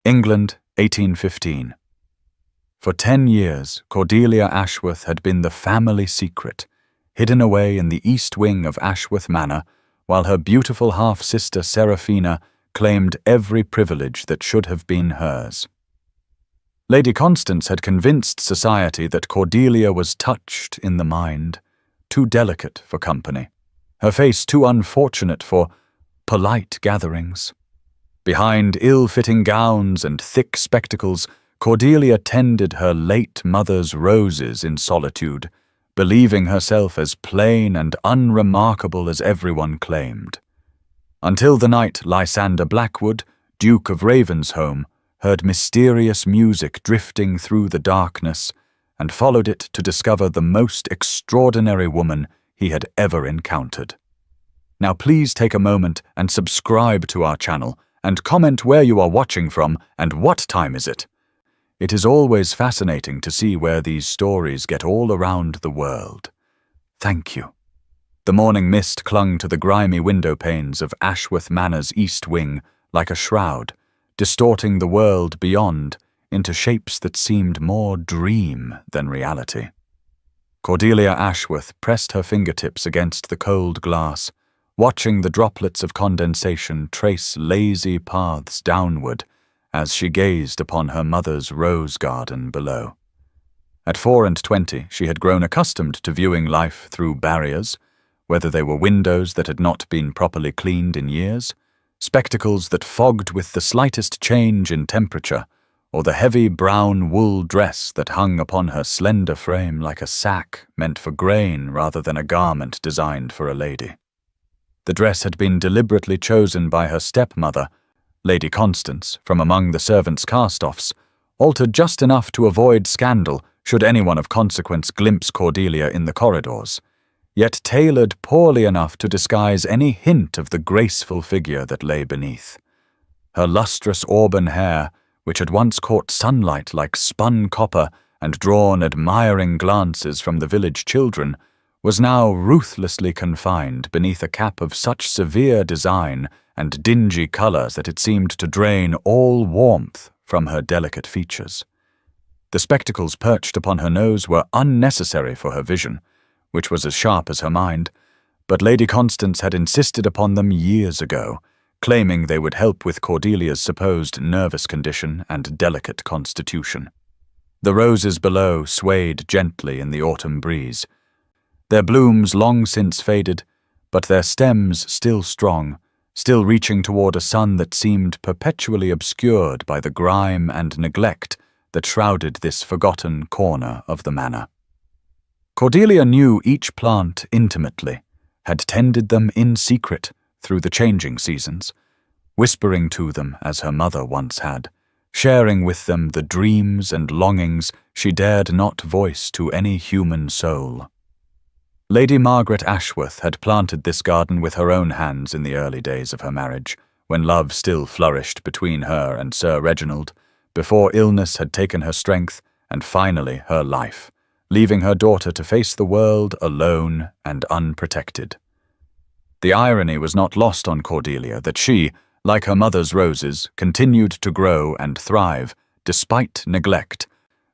England, 1815. For 10 years, Cordelia Ashworth had been the family secret, hidden away in the east wing of Ashworth Manor, while her beautiful half-sister Seraphina claimed every privilege that should have been hers. Lady Constance had convinced society that Cordelia was touched in the mind, too delicate for company, her face too unfortunate for polite gatherings. Behind ill-fitting gowns and thick spectacles, Cordelia tended her late mother's roses in solitude, believing herself as plain and unremarkable as everyone claimed. Until the night Lysander Blackwood, Duke of Ravensholm, heard mysterious music drifting through the darkness and followed it to discover the most extraordinary woman he had ever encountered. Now please take a moment and subscribe to our channel and comment where you are watching from and what time is it. It is always fascinating to see where these stories get all around the world. Thank you. The morning mist clung to the grimy window panes of Ashworth Manor's east wing like a shroud, distorting the world beyond into shapes that seemed more dream than reality. Cordelia Ashworth pressed her fingertips against the cold glass, watching the droplets of condensation trace lazy paths downward as she gazed upon her mother's rose garden below. At 24, she had grown accustomed to viewing life through barriers, whether they were windows that had not been properly cleaned in years, spectacles that fogged with the slightest change in temperature, or the heavy brown wool dress that hung upon her slender frame like a sack meant for grain rather than a garment designed for a lady. The dress had been deliberately chosen by her stepmother, Lady Constance, from among the servants' cast-offs, altered just enough to avoid scandal should anyone of consequence glimpse Cordelia in the corridors, yet tailored poorly enough to disguise any hint of the graceful figure that lay beneath. Her lustrous auburn hair, which had once caught sunlight like spun copper and drawn admiring glances from the village children, was now ruthlessly confined beneath a cap of such severe design and dingy colours that it seemed to drain all warmth from her delicate features. The spectacles perched upon her nose were unnecessary for her vision, which was as sharp as her mind, but Lady Constance had insisted upon them years ago, claiming they would help with Cordelia's supposed nervous condition and delicate constitution. The roses below swayed gently in the autumn breeze, their blooms long since faded, but their stems still strong, still reaching toward a sun that seemed perpetually obscured by the grime and neglect that shrouded this forgotten corner of the manor. Cordelia knew each plant intimately, had tended them in secret through the changing seasons, whispering to them as her mother once had, sharing with them the dreams and longings she dared not voice to any human soul. Lady Margaret Ashworth had planted this garden with her own hands in the early days of her marriage, when love still flourished between her and Sir Reginald, before illness had taken her strength and finally her life, leaving her daughter to face the world alone and unprotected. The irony was not lost on Cordelia that she, like her mother's roses, continued to grow and thrive despite neglect,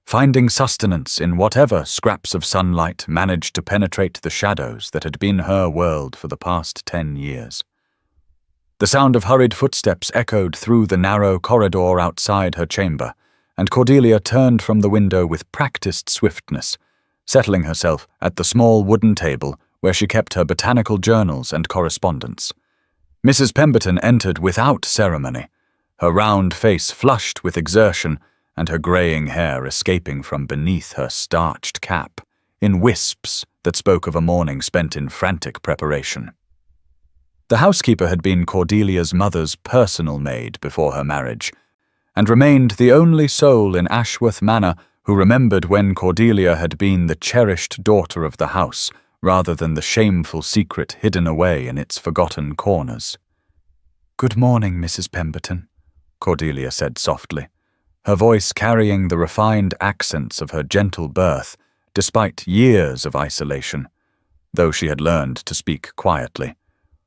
finding sustenance in whatever scraps of sunlight managed to penetrate the shadows that had been her world for the past 10 years. The sound of hurried footsteps echoed through the narrow corridor outside her chamber, and Cordelia turned from the window with practiced swiftness, settling herself at the small wooden table where she kept her botanical journals and correspondence. Mrs. Pemberton entered without ceremony, her round face flushed with exertion and her greying hair escaping from beneath her starched cap, in wisps that spoke of a morning spent in frantic preparation. The housekeeper had been Cordelia's mother's personal maid before her marriage, and remained the only soul in Ashworth Manor who remembered when Cordelia had been the cherished daughter of the house, rather than the shameful secret hidden away in its forgotten corners. "Good morning, Mrs. Pemberton," Cordelia said softly, her voice carrying the refined accents of her gentle birth, despite years of isolation, though she had learned to speak quietly,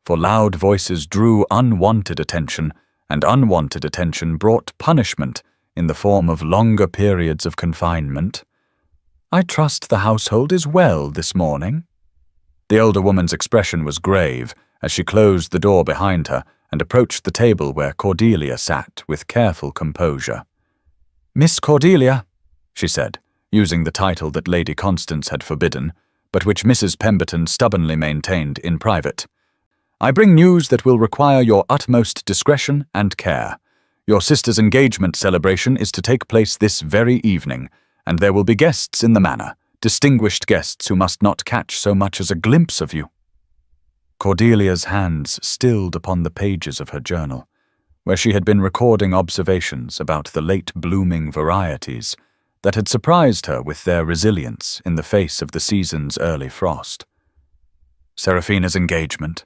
for loud voices drew unwanted attention and unwanted attention brought punishment in the form of longer periods of confinement. "I trust the household is well this morning." The older woman's expression was grave as she closed the door behind her and approached the table where Cordelia sat with careful composure. "Miss Cordelia," she said, using the title that Lady Constance had forbidden, but which Mrs. Pemberton stubbornly maintained in private, "I bring news that will require your utmost discretion and care. Your sister's engagement celebration is to take place this very evening, and there will be guests in the manor, distinguished guests who must not catch so much as a glimpse of you." Cordelia's hands stilled upon the pages of her journal, where she had been recording observations about the late-blooming varieties that had surprised her with their resilience in the face of the season's early frost. "Seraphina's engagement,"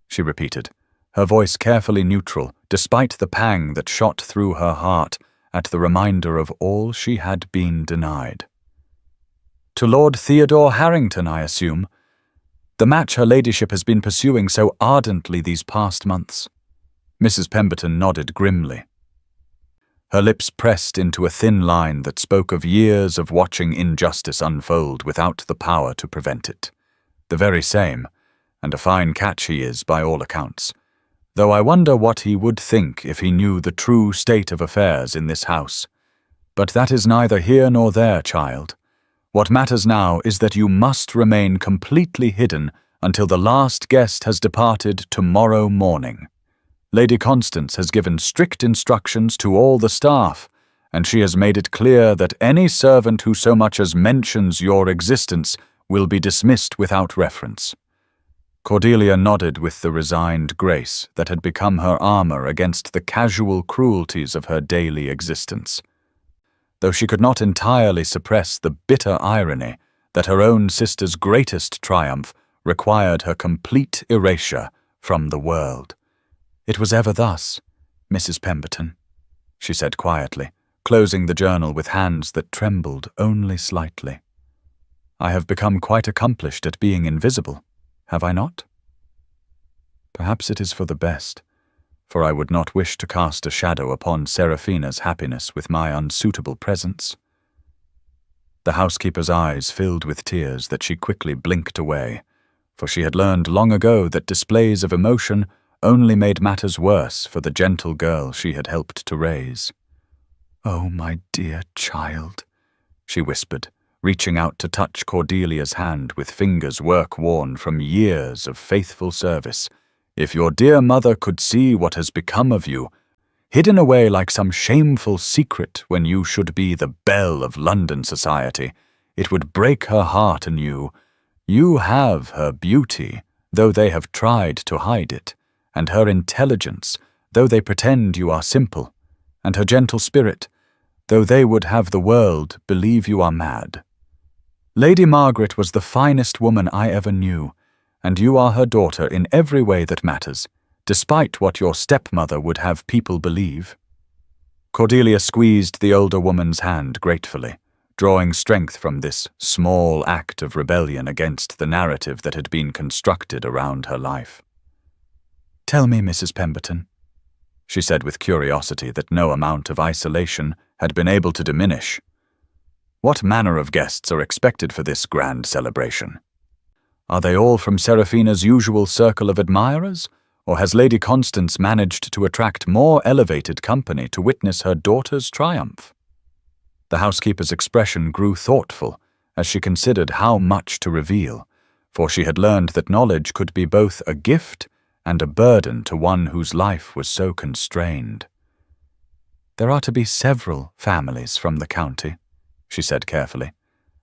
she repeated, her voice carefully neutral, despite the pang that shot through her heart at the reminder of all she had been denied. "To Lord Theodore Harrington, I assume. The match her ladyship has been pursuing so ardently these past months." Mrs. Pemberton nodded grimly. Her lips pressed into a thin line that spoke of years of watching injustice unfold without the power to prevent it. "The very same, and a fine catch he is by all accounts, though I wonder what he would think if he knew the true state of affairs in this house. But that is neither here nor there, child. What matters now is that you must remain completely hidden until the last guest has departed tomorrow morning. Lady Constance has given strict instructions to all the staff, and she has made it clear that any servant who so much as mentions your existence will be dismissed without reference." Cordelia nodded with the resigned grace that had become her armor against the casual cruelties of her daily existence, though she could not entirely suppress the bitter irony that her own sister's greatest triumph required her complete erasure from the world. "It was ever thus, Mrs. Pemberton," she said quietly, closing the journal with hands that trembled only slightly. "I have become quite accomplished at being invisible, have I not? Perhaps it is for the best, for I would not wish to cast a shadow upon Seraphina's happiness with my unsuitable presence." The housekeeper's eyes filled with tears that she quickly blinked away, for she had learned long ago that displays of emotion only made matters worse for the gentle girl she had helped to raise. "Oh, my dear child," she whispered, reaching out to touch Cordelia's hand with fingers work-worn from years of faithful service. "If your dear mother could see what has become of you, hidden away like some shameful secret when you should be the belle of London society, it would break her heart anew. You have her beauty, though they have tried to hide it, and her intelligence, though they pretend you are simple, and her gentle spirit, though they would have the world believe you are mad. Lady Margaret was the finest woman I ever knew, and you are her daughter in every way that matters, despite what your stepmother would have people believe." Cordelia squeezed the older woman's hand gratefully, drawing strength from this small act of rebellion against the narrative that had been constructed around her life. "Tell me, Mrs. Pemberton," she said with curiosity that no amount of isolation had been able to diminish, "what manner of guests are expected for this grand celebration? Are they all from Seraphina's usual circle of admirers, or has Lady Constance managed to attract more elevated company to witness her daughter's triumph?" The housekeeper's expression grew thoughtful as she considered how much to reveal, for she had learned that knowledge could be both a gift and a burden to one whose life was so constrained. "There are to be several families from the county," she said carefully,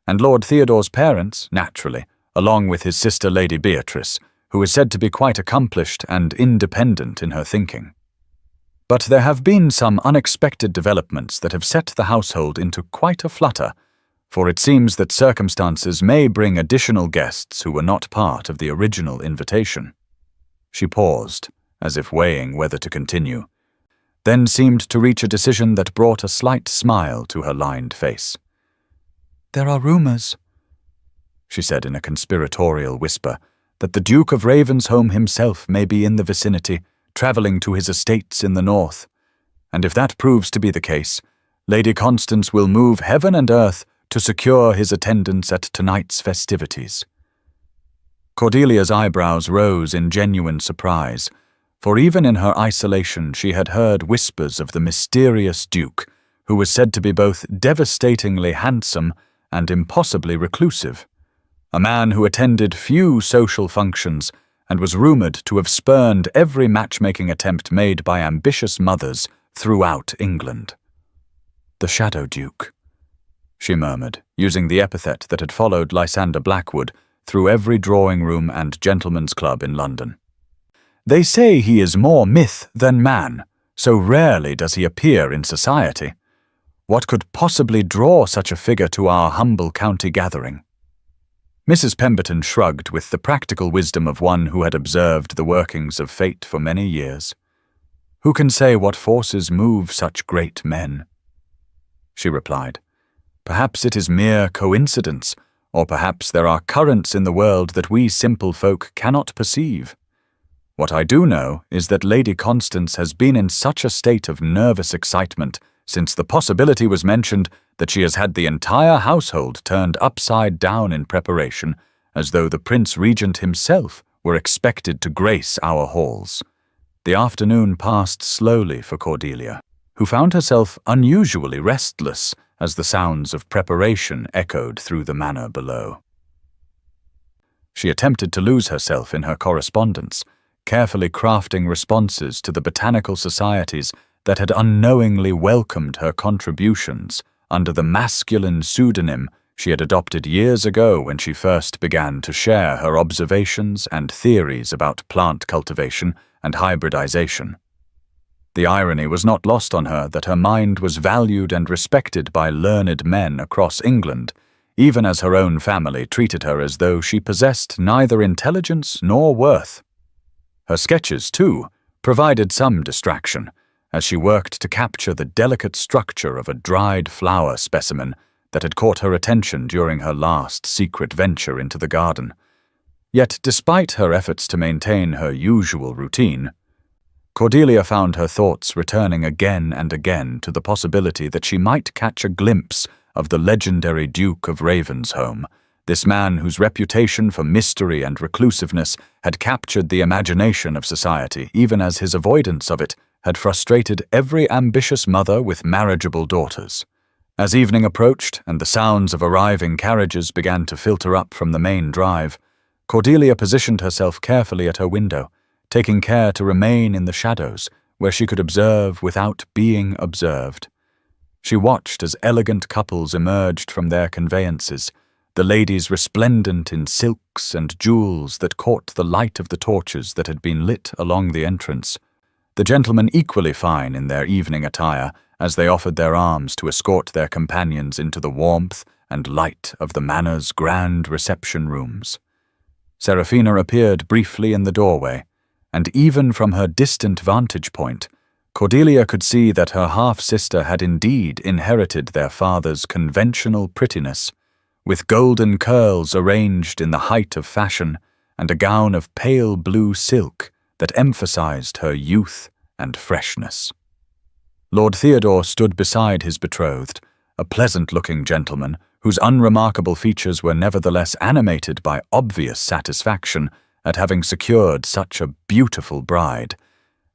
"and Lord Theodore's parents, naturally, along with his sister Lady Beatrice, who is said to be quite accomplished and independent in her thinking. But there have been some unexpected developments that have set the household into quite a flutter, for it seems that circumstances may bring additional guests who were not part of the original invitation." She paused, as if weighing whether to continue, then seemed to reach a decision that brought a slight smile to her lined face. "There are rumors," she said in a conspiratorial whisper, "that the Duke of Ravensholm himself may be in the vicinity, travelling to his estates in the north. And if that proves to be the case, Lady Constance will move heaven and earth to secure his attendance at tonight's festivities." Cordelia's eyebrows rose in genuine surprise, for even in her isolation she had heard whispers of the mysterious Duke, who was said to be both devastatingly handsome and impossibly reclusive, a man who attended few social functions and was rumoured to have spurned every matchmaking attempt made by ambitious mothers throughout England. "The Shadow Duke," she murmured, using the epithet that had followed Lysander Blackwood through every drawing-room and gentleman's club in London. "They say he is more myth than man, so rarely does he appear in society. What could possibly draw such a figure to our humble county gathering?" Mrs. Pemberton shrugged with the practical wisdom of one who had observed the workings of fate for many years. "Who can say what forces move such great men?" she replied. "Perhaps it is mere coincidence, or perhaps there are currents in the world that we simple folk cannot perceive. What I do know is that Lady Constance has been in such a state of nervous excitement since the possibility was mentioned that she has had the entire household turned upside down in preparation, as though the Prince Regent himself were expected to grace our halls." The afternoon passed slowly for Cordelia, who found herself unusually restless as the sounds of preparation echoed through the manor below. She attempted to lose herself in her correspondence, carefully crafting responses to the botanical societies that had unknowingly welcomed her contributions under the masculine pseudonym she had adopted years ago when she first began to share her observations and theories about plant cultivation and hybridization. The irony was not lost on her that her mind was valued and respected by learned men across England, even as her own family treated her as though she possessed neither intelligence nor worth. Her sketches, too, provided some distraction, as she worked to capture the delicate structure of a dried flower specimen that had caught her attention during her last secret venture into the garden. Yet, despite her efforts to maintain her usual routine, Cordelia found her thoughts returning again and again to the possibility that she might catch a glimpse of the legendary Duke of Ravensholm, this man whose reputation for mystery and reclusiveness had captured the imagination of society, even as his avoidance of it had frustrated every ambitious mother with marriageable daughters. As evening approached and the sounds of arriving carriages began to filter up from the main drive, Cordelia positioned herself carefully at her window, taking care to remain in the shadows where she could observe without being observed. She watched as elegant couples emerged from their conveyances, the ladies resplendent in silks and jewels that caught the light of the torches that had been lit along the entrance, the gentlemen equally fine in their evening attire as they offered their arms to escort their companions into the warmth and light of the manor's grand reception rooms. Seraphina appeared briefly in the doorway, and even from her distant vantage point, Cordelia could see that her half-sister had indeed inherited their father's conventional prettiness, with golden curls arranged in the height of fashion and a gown of pale blue silk that emphasized her youth and freshness. Lord Theodore stood beside his betrothed, a pleasant-looking gentleman whose unremarkable features were nevertheless animated by obvious satisfaction at having secured such a beautiful bride,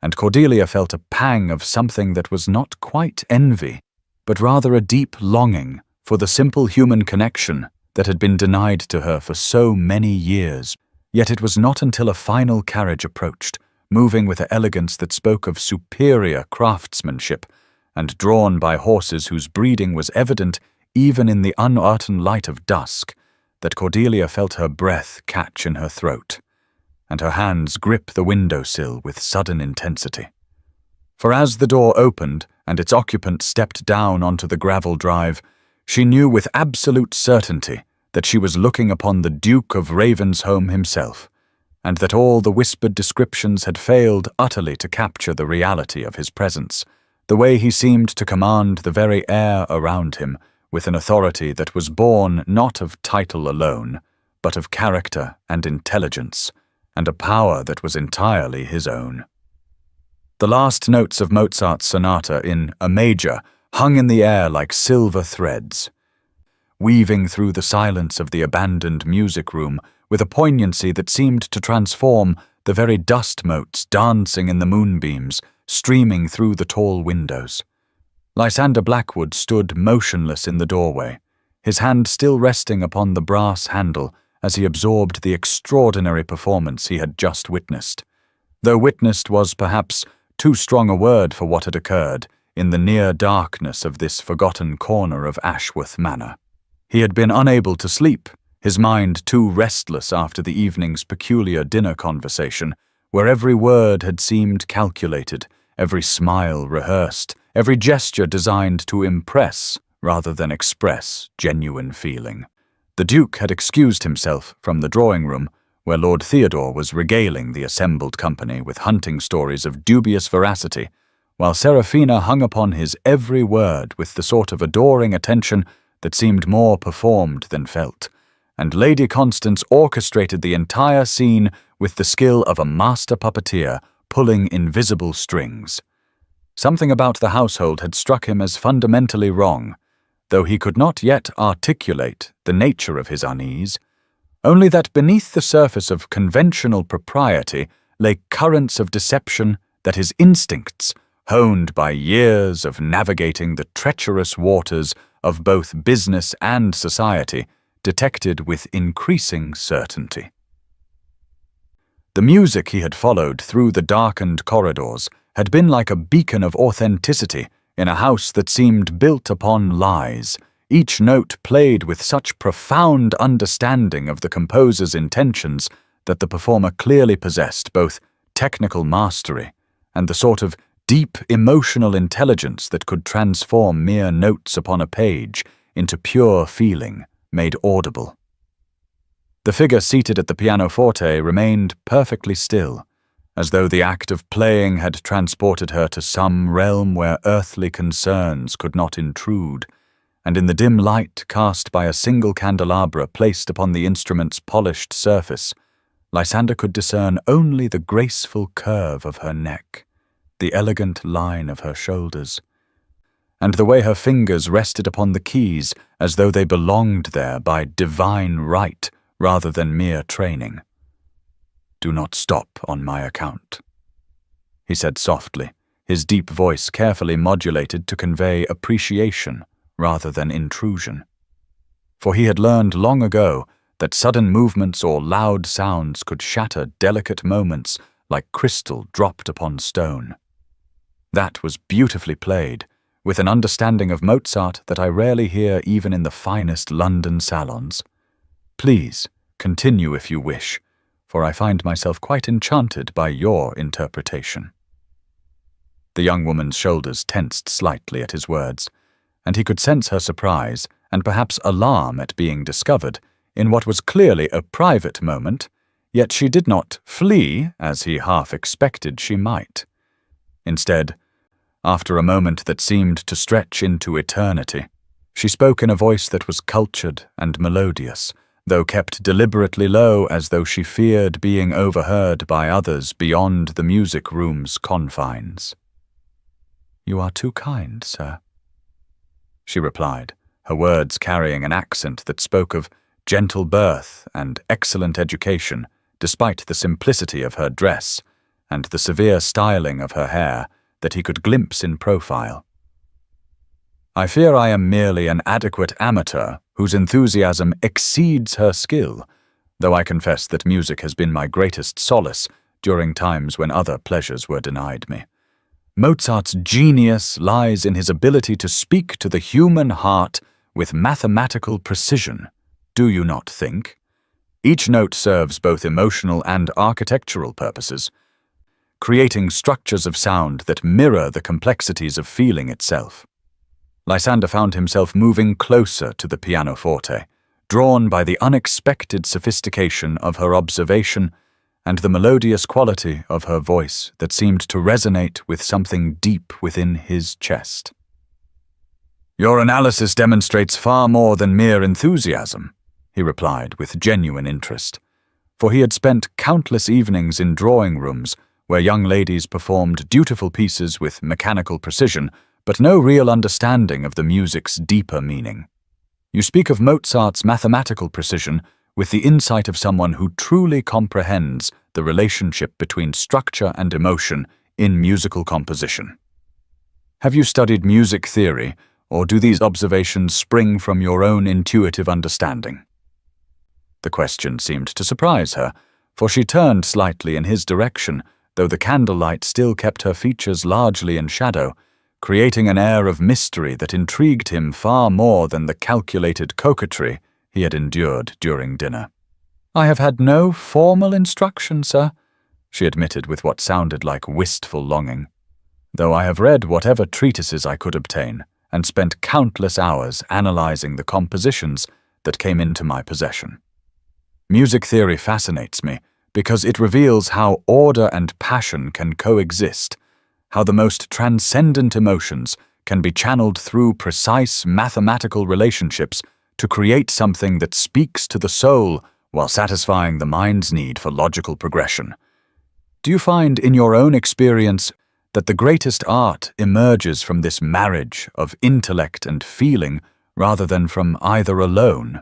and Cordelia felt a pang of something that was not quite envy, but rather a deep longing for the simple human connection that had been denied to her for so many years. Yet it was not until a final carriage approached, moving with an elegance that spoke of superior craftsmanship, and drawn by horses whose breeding was evident even in the uncertain light of dusk, that Cordelia felt her breath catch in her throat, and her hands grip the window-sill with sudden intensity. For as the door opened and its occupant stepped down onto the gravel drive, she knew with absolute certainty that she was looking upon the Duke of Ravensholm himself, and that all the whispered descriptions had failed utterly to capture the reality of his presence, the way he seemed to command the very air around him with an authority that was born not of title alone, but of character and intelligence, and a power that was entirely his own. The last notes of Mozart's sonata in A major hung in the air like silver threads, weaving through the silence of the abandoned music room with a poignancy that seemed to transform the very dust motes dancing in the moonbeams, streaming through the tall windows. Lysander Blackwood stood motionless in the doorway, his hand still resting upon the brass handle as he absorbed the extraordinary performance he had just witnessed. Though witnessed was perhaps too strong a word for what had occurred in the near darkness of this forgotten corner of Ashworth Manor. He had been unable to sleep, his mind too restless after the evening's peculiar dinner conversation, where every word had seemed calculated, every smile rehearsed, every gesture designed to impress rather than express genuine feeling. The Duke had excused himself from the drawing-room, where Lord Theodore was regaling the assembled company with hunting stories of dubious veracity, while Seraphina hung upon his every word with the sort of adoring attention that seemed more performed than felt, and Lady Constance orchestrated the entire scene with the skill of a master puppeteer pulling invisible strings. Something about the household had struck him as fundamentally wrong, though he could not yet articulate the nature of his unease, only that beneath the surface of conventional propriety lay currents of deception that his instincts, honed by years of navigating the treacherous waters of both business and society, detected with increasing certainty. The music he had followed through the darkened corridors had been like a beacon of authenticity in a house that seemed built upon lies, each note played with such profound understanding of the composer's intentions that the performer clearly possessed both technical mastery and the sort of deep emotional intelligence that could transform mere notes upon a page into pure feeling made audible. The figure seated at the pianoforte remained perfectly still, as though the act of playing had transported her to some realm where earthly concerns could not intrude, and in the dim light cast by a single candelabra placed upon the instrument's polished surface, Lysander could discern only the graceful curve of her neck, the elegant line of her shoulders, and the way her fingers rested upon the keys as though they belonged there by divine right rather than mere training. "Do not stop on my account," he said softly, his deep voice carefully modulated to convey appreciation rather than intrusion. For he had learned long ago that sudden movements or loud sounds could shatter delicate moments like crystal dropped upon stone. That was beautifully played, with an understanding of Mozart that I rarely hear even in the finest London salons. Please, continue if you wish, for I find myself quite enchanted by your interpretation. The young woman's shoulders tensed slightly at his words, and he could sense her surprise and perhaps alarm at being discovered in what was clearly a private moment, yet she did not flee as he half expected she might. Instead, after a moment that seemed to stretch into eternity, she spoke in a voice that was cultured and melodious, though kept deliberately low as though she feared being overheard by others beyond the music room's confines. "You are too kind, sir," she replied, her words carrying an accent that spoke of gentle birth and excellent education, despite the simplicity of her dress and the severe styling of her hair that he could glimpse in profile. "I fear I am merely an adequate amateur whose enthusiasm exceeds her skill, though I confess that music has been my greatest solace during times when other pleasures were denied me. Mozart's genius lies in his ability to speak to the human heart with mathematical precision, do you not think? Each note serves both emotional and architectural purposes, creating structures of sound that mirror the complexities of feeling itself." Lysander found himself moving closer to the pianoforte, drawn by the unexpected sophistication of her observation and the melodious quality of her voice that seemed to resonate with something deep within his chest. "Your analysis demonstrates far more than mere enthusiasm," he replied with genuine interest, for he had spent countless evenings in drawing rooms where young ladies performed dutiful pieces with mechanical precision, but no real understanding of the music's deeper meaning. You speak of Mozart's mathematical precision with the insight of someone who truly comprehends the relationship between structure and emotion in musical composition. Have you studied music theory, or do these observations spring from your own intuitive understanding? The question seemed to surprise her, for she turned slightly in his direction, though the candlelight still kept her features largely in shadow, creating an air of mystery that intrigued him far more than the calculated coquetry he had endured during dinner. "I have had no formal instruction, sir," she admitted with what sounded like wistful longing, "though I have read whatever treatises I could obtain and spent countless hours analyzing the compositions that came into my possession. Music theory fascinates me because it reveals how order and passion can coexist, how the most transcendent emotions can be channeled through precise mathematical relationships to create something that speaks to the soul while satisfying the mind's need for logical progression. Do you find in your own experience that the greatest art emerges from this marriage of intellect and feeling rather than from either alone?"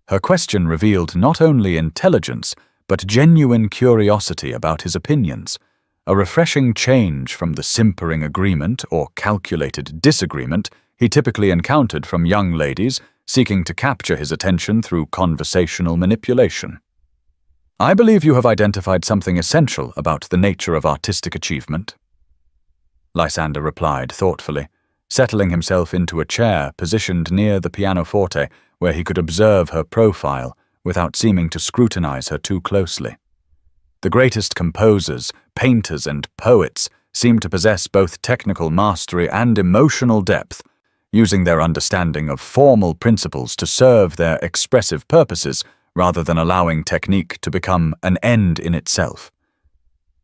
Her question revealed not only intelligence, but genuine curiosity about his opinions, a refreshing change from the simpering agreement or calculated disagreement he typically encountered from young ladies seeking to capture his attention through conversational manipulation. "I believe you have identified something essential about the nature of artistic achievement," Lysander replied thoughtfully, settling himself into a chair positioned near the pianoforte where he could observe her profile without seeming to scrutinize her too closely. The greatest composers, painters, and poets seem to possess both technical mastery and emotional depth, using their understanding of formal principles to serve their expressive purposes rather than allowing technique to become an end in itself.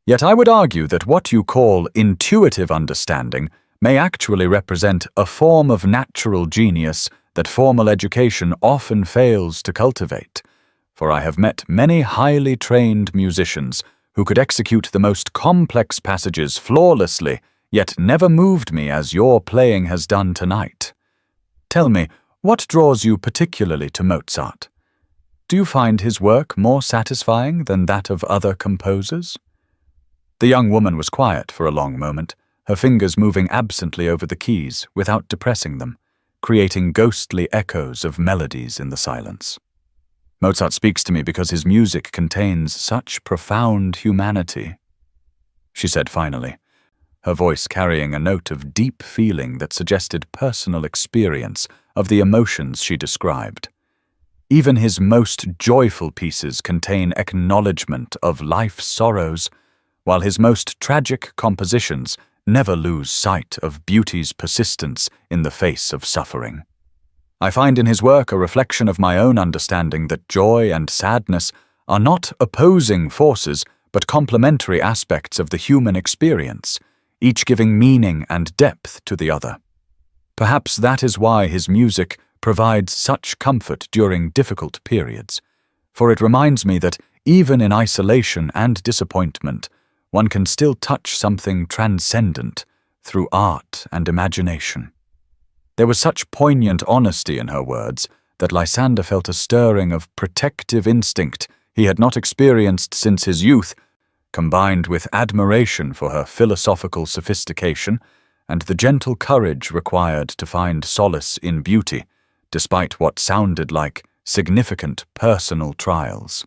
Yet I would argue that what you call intuitive understanding may actually represent a form of natural genius that formal education often fails to cultivate, for I have met many highly trained musicians who could execute the most complex passages flawlessly, yet never moved me as your playing has done tonight. Tell me, what draws you particularly to Mozart? Do you find his work more satisfying than that of other composers?" The young woman was quiet for a long moment, her fingers moving absently over the keys without depressing them, creating ghostly echoes of melodies in the silence. "Mozart speaks to me because his music contains such profound humanity," she said finally, her voice carrying a note of deep feeling that suggested personal experience of the emotions she described. Even his most joyful pieces contain acknowledgement of life's sorrows, while his most tragic compositions never lose sight of beauty's persistence in the face of suffering. I find in his work a reflection of my own understanding that joy and sadness are not opposing forces but complementary aspects of the human experience, each giving meaning and depth to the other. Perhaps that is why his music provides such comfort during difficult periods, for it reminds me that even in isolation and disappointment, one can still touch something transcendent through art and imagination. There was such poignant honesty in her words that Lysander felt a stirring of protective instinct he had not experienced since his youth, combined with admiration for her philosophical sophistication and the gentle courage required to find solace in beauty, despite what sounded like significant personal trials.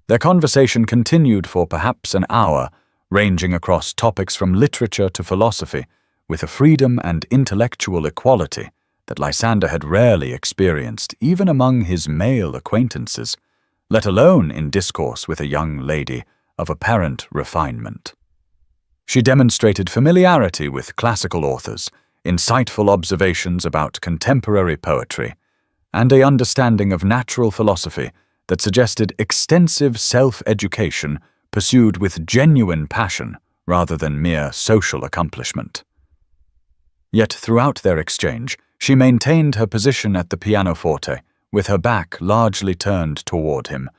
Their conversation continued for perhaps an hour, ranging across topics from literature to philosophy, with a freedom and intellectual equality that Lysander had rarely experienced even among his male acquaintances, let alone in discourse with a young lady of apparent refinement. She demonstrated familiarity with classical authors, insightful observations about contemporary poetry, and an understanding of natural philosophy that suggested extensive self-education pursued with genuine passion rather than mere social accomplishment. Yet throughout their exchange, she maintained her position at the pianoforte, with her back largely turned toward him,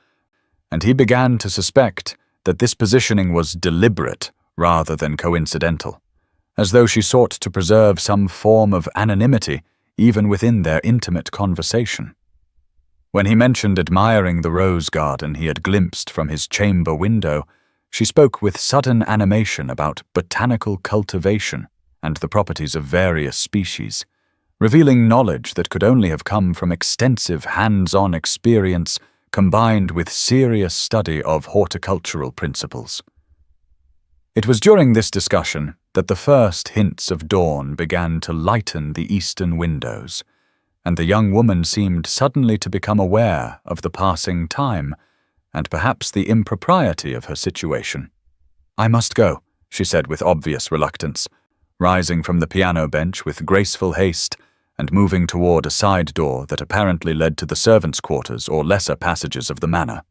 and he began to suspect that this positioning was deliberate rather than coincidental, as though she sought to preserve some form of anonymity even within their intimate conversation. When he mentioned admiring the rose garden he had glimpsed from his chamber window, she spoke with sudden animation about botanical cultivation and the properties of various species, revealing knowledge that could only have come from extensive hands-on experience combined with serious study of horticultural principles. It was during this discussion that the first hints of dawn began to lighten the eastern windows, and the young woman seemed suddenly to become aware of the passing time and perhaps the impropriety of her situation. "I must go," she said with obvious reluctance, rising from the piano bench with graceful haste and moving toward a side door that apparently led to the servants' quarters or lesser passages of the manor.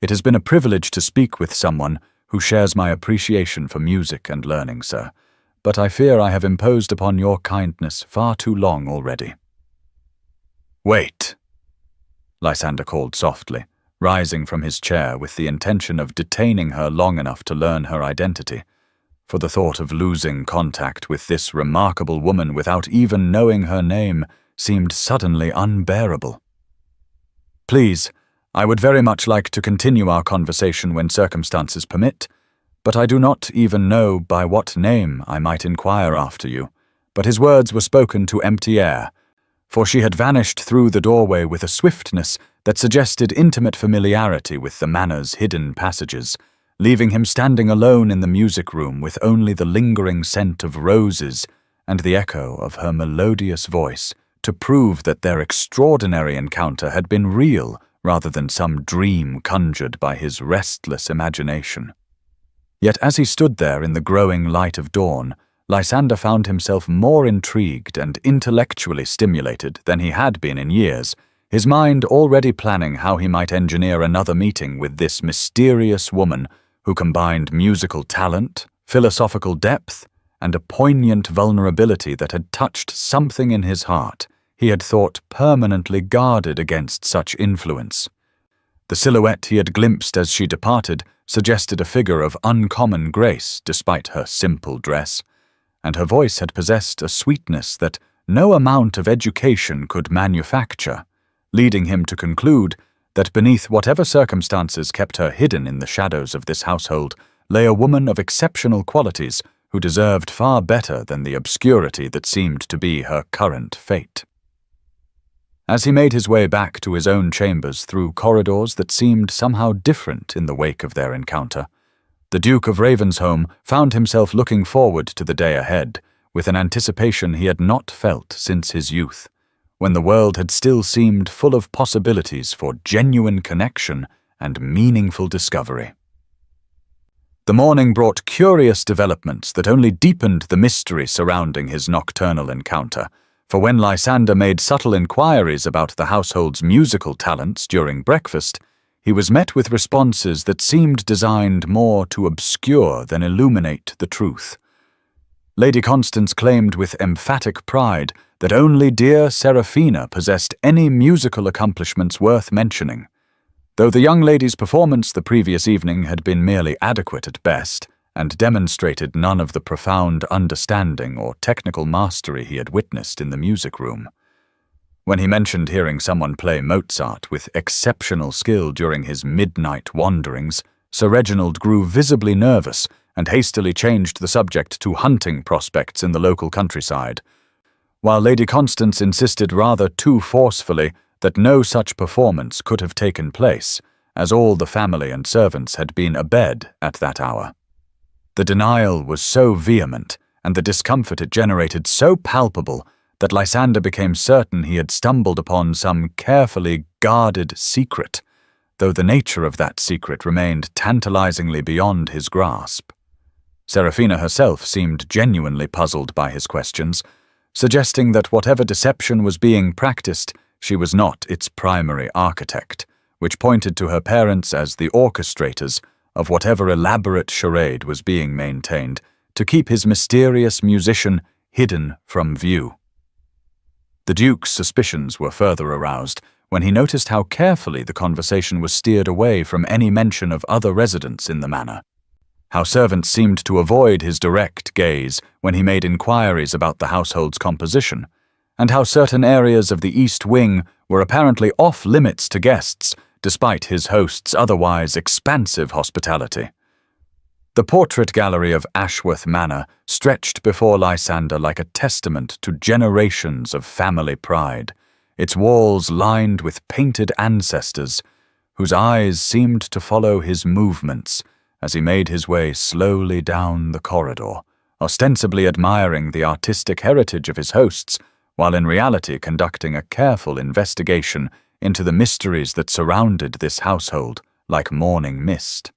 "It has been a privilege to speak with someone who shares my appreciation for music and learning, sir, but I fear I have imposed upon your kindness far too long already." "Wait," Lysander called softly, rising from his chair with the intention of detaining her long enough to learn her identity, for the thought of losing contact with this remarkable woman without even knowing her name seemed suddenly unbearable. "Please, I would very much like to continue our conversation when circumstances permit, but I do not even know by what name I might inquire after you." But his words were spoken to empty air, for she had vanished through the doorway with a swiftness that suggested intimate familiarity with the manor's hidden passages, leaving him standing alone in the music room with only the lingering scent of roses and the echo of her melodious voice to prove that their extraordinary encounter had been real rather than some dream conjured by his restless imagination. Yet as he stood there in the growing light of dawn, Lysander found himself more intrigued and intellectually stimulated than he had been in years, his mind already planning how he might engineer another meeting with this mysterious woman who combined musical talent, philosophical depth, and a poignant vulnerability that had touched something in his heart he had thought permanently guarded against such influence. The silhouette he had glimpsed as she departed suggested a figure of uncommon grace despite her simple dress, and her voice had possessed a sweetness that no amount of education could manufacture, leading him to conclude that beneath whatever circumstances kept her hidden in the shadows of this household lay a woman of exceptional qualities who deserved far better than the obscurity that seemed to be her current fate. As he made his way back to his own chambers through corridors that seemed somehow different in the wake of their encounter, the Duke of Ravensholm found himself looking forward to the day ahead with an anticipation he had not felt since his youth, when the world had still seemed full of possibilities for genuine connection and meaningful discovery. The morning brought curious developments that only deepened the mystery surrounding his nocturnal encounter, for when Lysander made subtle inquiries about the household's musical talents during breakfast, he was met with responses that seemed designed more to obscure than illuminate the truth. Lady Constance claimed with emphatic pride that only dear Seraphina possessed any musical accomplishments worth mentioning, though the young lady's performance the previous evening had been merely adequate at best and demonstrated none of the profound understanding or technical mastery he had witnessed in the music room. When he mentioned hearing someone play Mozart with exceptional skill during his midnight wanderings, Sir Reginald grew visibly nervous and hastily changed the subject to hunting prospects in the local countryside, while Lady Constance insisted rather too forcefully that no such performance could have taken place, as all the family and servants had been abed at that hour. The denial was so vehement, and the discomfort it generated so palpable, that Lysander became certain he had stumbled upon some carefully guarded secret, though the nature of that secret remained tantalizingly beyond his grasp. Seraphina herself seemed genuinely puzzled by his questions, suggesting that whatever deception was being practiced, she was not its primary architect, which pointed to her parents as the orchestrators of whatever elaborate charade was being maintained to keep his mysterious musician hidden from view. The Duke's suspicions were further aroused when he noticed how carefully the conversation was steered away from any mention of other residents in the manor, how servants seemed to avoid his direct gaze when he made inquiries about the household's composition, and how certain areas of the East Wing were apparently off-limits to guests, despite his host's otherwise expansive hospitality. The portrait gallery of Ashworth Manor stretched before Lysander like a testament to generations of family pride, its walls lined with painted ancestors, whose eyes seemed to follow his movements as he made his way slowly down the corridor, ostensibly admiring the artistic heritage of his hosts, while in reality conducting a careful investigation into the mysteries that surrounded this household like morning mist.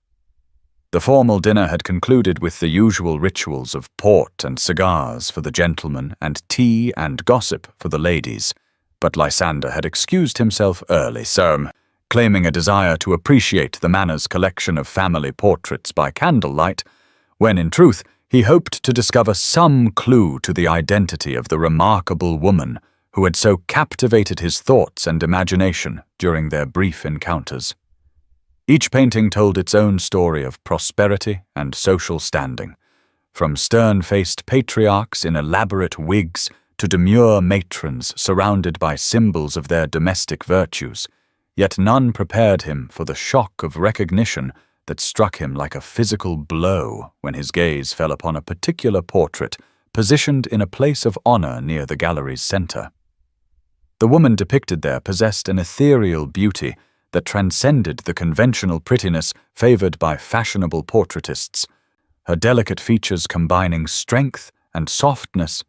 The formal dinner had concluded with the usual rituals of port and cigars for the gentlemen and tea and gossip for the ladies, but Lysander had excused himself early, claiming a desire to appreciate the manor's collection of family portraits by candlelight, when in truth he hoped to discover some clue to the identity of the remarkable woman who had so captivated his thoughts and imagination during their brief encounters. Each painting told its own story of prosperity and social standing, from stern-faced patriarchs in elaborate wigs to demure matrons surrounded by symbols of their domestic virtues, yet none prepared him for the shock of recognition that struck him like a physical blow when his gaze fell upon a particular portrait positioned in a place of honor near the gallery's center. The woman depicted there possessed an ethereal beauty that transcended the conventional prettiness favored by fashionable portraitists, her delicate features combining strength and softness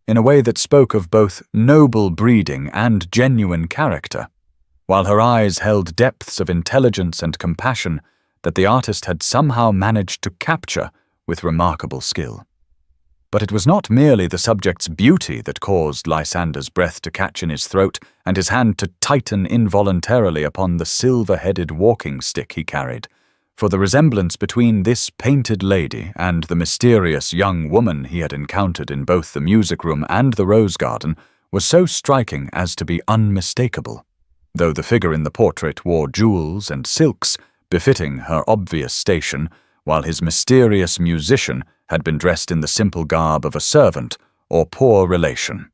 in a way that spoke of both noble breeding and genuine character, while her eyes held depths of intelligence and compassion that the artist had somehow managed to capture with remarkable skill. But it was not merely the subject's beauty that caused Lysander's breath to catch in his throat and his hand to tighten involuntarily upon the silver-headed walking stick he carried, for the resemblance between this painted lady and the mysterious young woman he had encountered in both the music room and the rose garden was so striking as to be unmistakable, though the figure in the portrait wore jewels and silks befitting her obvious station, while his mysterious musician had been dressed in the simple garb of a servant or poor relation.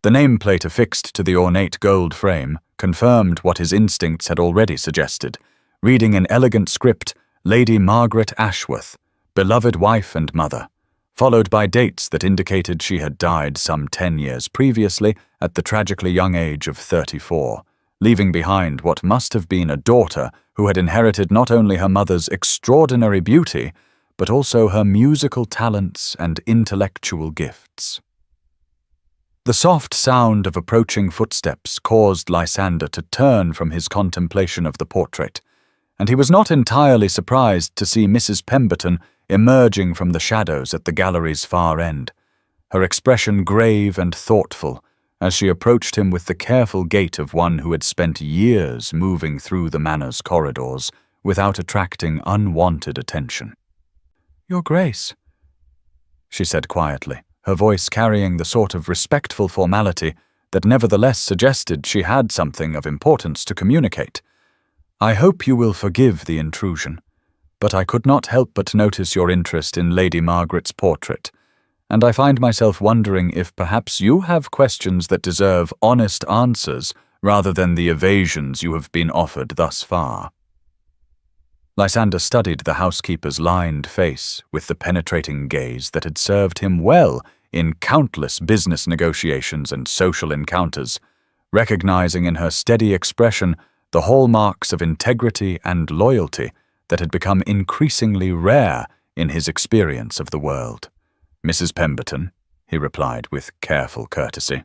The nameplate affixed to the ornate gold frame confirmed what his instincts had already suggested, reading in elegant script, Lady Margaret Ashworth, beloved wife and mother, followed by dates that indicated she had died some 10 years previously at the tragically young age of 34, leaving behind what must have been a daughter who had inherited not only her mother's extraordinary beauty, but also her musical talents and intellectual gifts. The soft sound of approaching footsteps caused Lysander to turn from his contemplation of the portrait, and he was not entirely surprised to see Mrs. Pemberton emerging from the shadows at the gallery's far end, her expression grave and thoughtful as she approached him with the careful gait of one who had spent years moving through the manor's corridors without attracting unwanted attention. "Your Grace," she said quietly, her voice carrying the sort of respectful formality that nevertheless suggested she had something of importance to communicate. "I hope you will forgive the intrusion, but I could not help but notice your interest in Lady Margaret's portrait, and I find myself wondering if perhaps you have questions that deserve honest answers rather than the evasions you have been offered thus far." Lysander studied the housekeeper's lined face with the penetrating gaze that had served him well in countless business negotiations and social encounters, recognizing in her steady expression the hallmarks of integrity and loyalty that had become increasingly rare in his experience of the world. "Mrs. Pemberton," he replied with careful courtesy,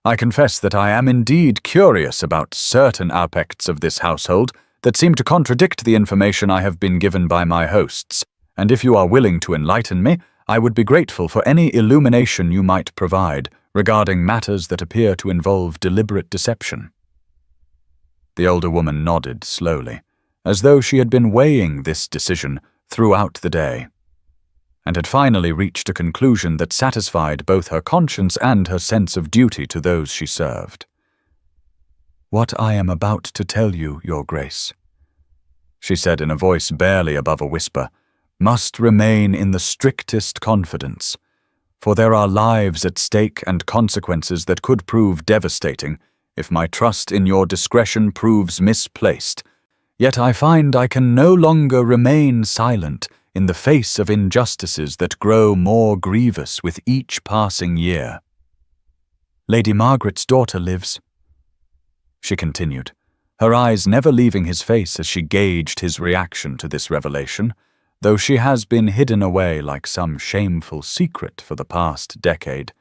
"I confess that I am indeed curious about certain aspects of this household that seem to contradict the information I have been given by my hosts, and if you are willing to enlighten me, I would be grateful for any illumination you might provide regarding matters that appear to involve deliberate deception." The older woman nodded slowly, as though she had been weighing this decision throughout the day, and had finally reached a conclusion that satisfied both her conscience and her sense of duty to those she served. "What I am about to tell you, Your Grace," she said in a voice barely above a whisper, "must remain in the strictest confidence, for there are lives at stake and consequences that could prove devastating if my trust in your discretion proves misplaced. Yet I find I can no longer remain silent in the face of injustices that grow more grievous with each passing year." "Lady Margaret's daughter lives," she continued, her eyes never leaving his face as she gauged his reaction to this revelation, though she has been hidden away like some shameful secret for the past decade,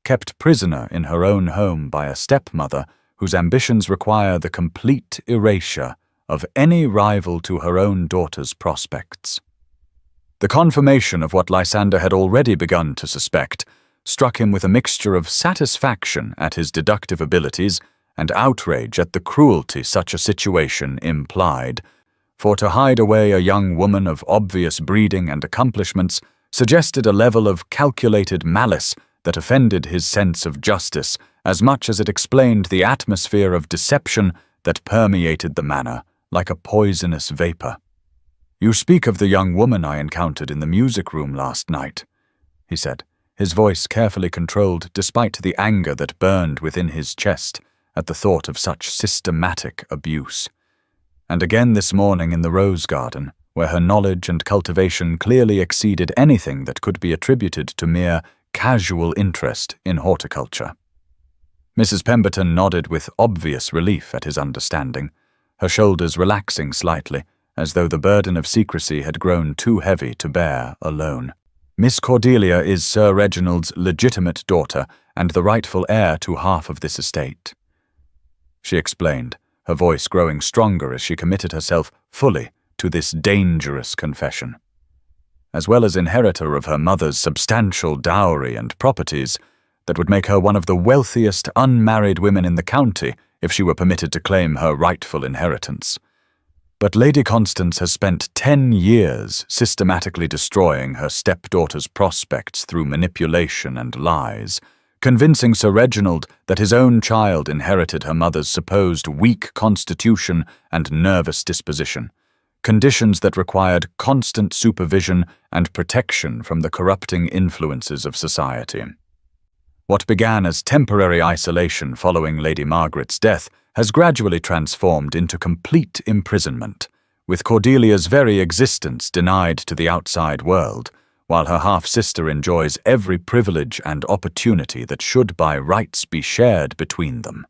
kept prisoner in her own home by a stepmother whose ambitions require the complete erasure of any rival to her own daughter's prospects. The confirmation of what Lysander had already begun to suspect struck him with a mixture of satisfaction at his deductive abilities and outrage at the cruelty such a situation implied, for to hide away a young woman of obvious breeding and accomplishments suggested a level of calculated malice that offended his sense of justice as much as it explained the atmosphere of deception that permeated the manor like a poisonous vapor. "You speak of the young woman I encountered in the music room last night," he said, his voice carefully controlled despite the anger that burned within his chest at the thought of such systematic abuse. And again this morning in the rose garden, where her knowledge and cultivation clearly exceeded anything that could be attributed to mere casual interest in horticulture. Mrs. Pemberton nodded with obvious relief at his understanding, her shoulders relaxing slightly, as though the burden of secrecy had grown too heavy to bear alone. "Miss Cordelia is Sir Reginald's legitimate daughter and the rightful heir to half of this estate," she explained, her voice growing stronger as she committed herself fully to this dangerous confession. As well as inheritor of her mother's substantial dowry and properties, that would make her one of the wealthiest unmarried women in the county if she were permitted to claim her rightful inheritance. But Lady Constance has spent 10 years systematically destroying her stepdaughter's prospects through manipulation and lies, convincing Sir Reginald that his own child inherited her mother's supposed weak constitution and nervous disposition, conditions that required constant supervision and protection from the corrupting influences of society. What began as temporary isolation following Lady Margaret's death has gradually transformed into complete imprisonment, with Cordelia's very existence denied to the outside world, while her half-sister enjoys every privilege and opportunity that should by rights be shared between them.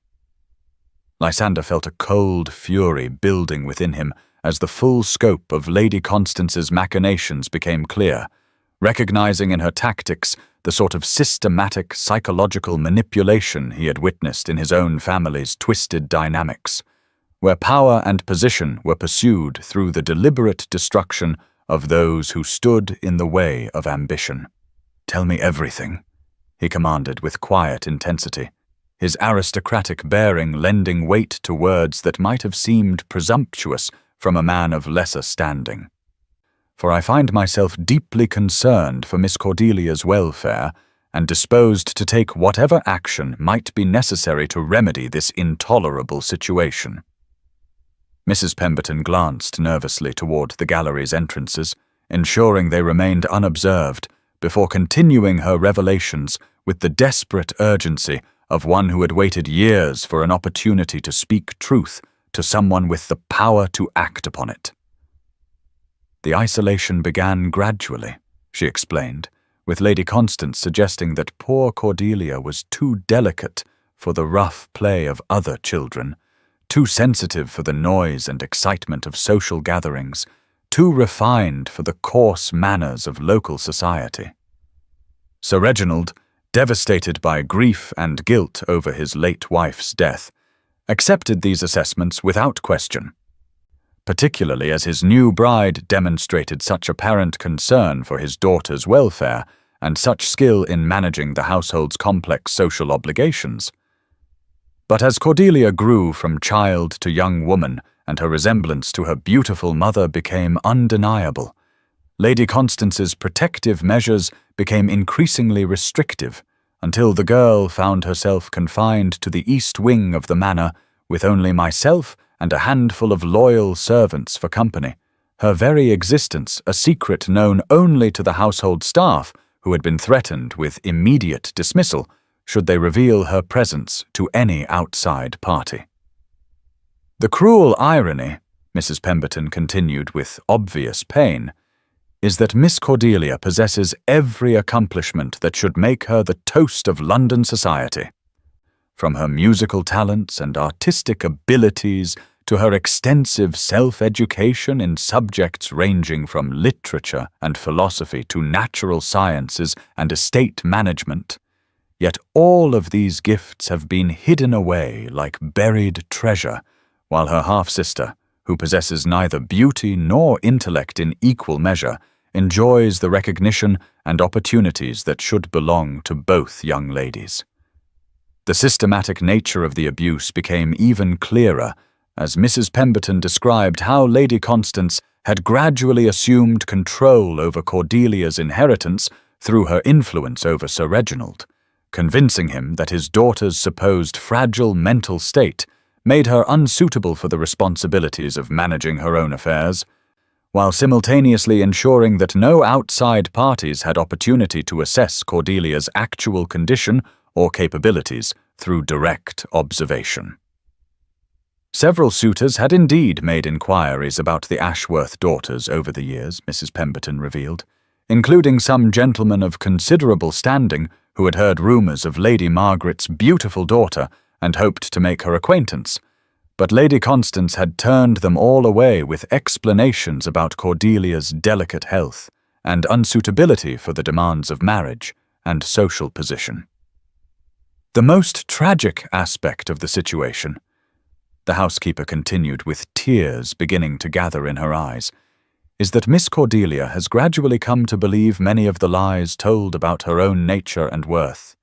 Lysander felt a cold fury building within him as the full scope of Lady Constance's machinations became clear, recognizing in her tactics the sort of systematic psychological manipulation he had witnessed in his own family's twisted dynamics, where power and position were pursued through the deliberate destruction of those who stood in the way of ambition. "Tell me everything," he commanded with quiet intensity, his aristocratic bearing lending weight to words that might have seemed presumptuous from a man of lesser standing. "For I find myself deeply concerned for Miss Cordelia's welfare and disposed to take whatever action might be necessary to remedy this intolerable situation." Mrs. Pemberton glanced nervously toward the gallery's entrances, ensuring they remained unobserved, before continuing her revelations with the desperate urgency of one who had waited years for an opportunity to speak truth to someone with the power to act upon it. "The isolation began gradually," she explained, with Lady Constance suggesting that poor Cordelia was too delicate for the rough play of other children, too sensitive for the noise and excitement of social gatherings, too refined for the coarse manners of local society. Sir Reginald, devastated by grief and guilt over his late wife's death, accepted these assessments without question, particularly as his new bride demonstrated such apparent concern for his daughter's welfare and such skill in managing the household's complex social obligations. But as Cordelia grew from child to young woman and her resemblance to her beautiful mother became undeniable, Lady Constance's protective measures became increasingly restrictive until the girl found herself confined to the east wing of the manor with only myself and a handful of loyal servants for company, her very existence a secret known only to the household staff, who had been threatened with immediate dismissal should they reveal her presence to any outside party. The cruel irony, Mrs. Pemberton continued with obvious pain, is that Miss Cordelia possesses every accomplishment that should make her the toast of London society. From her musical talents and artistic abilities to her extensive self-education in subjects ranging from literature and philosophy to natural sciences and estate management, yet all of these gifts have been hidden away like buried treasure, while her half-sister, who possesses neither beauty nor intellect in equal measure, enjoys the recognition and opportunities that should belong to both young ladies. The systematic nature of the abuse became even clearer as Mrs. Pemberton described how Lady Constance had gradually assumed control over Cordelia's inheritance through her influence over Sir Reginald, convincing him that his daughter's supposed fragile mental state made her unsuitable for the responsibilities of managing her own affairs, while simultaneously ensuring that no outside parties had opportunity to assess Cordelia's actual condition or capabilities through direct observation. Several suitors had indeed made inquiries about the Ashworth daughters over the years, Mrs. Pemberton revealed, including some gentlemen of considerable standing who had heard rumours of Lady Margaret's beautiful daughter and hoped to make her acquaintance, but Lady Constance had turned them all away with explanations about Cordelia's delicate health and unsuitability for the demands of marriage and social position. The most tragic aspect of the situation, the housekeeper continued with tears beginning to gather in her eyes, is that Miss Cordelia has gradually come to believe many of the lies told about her own nature and worth,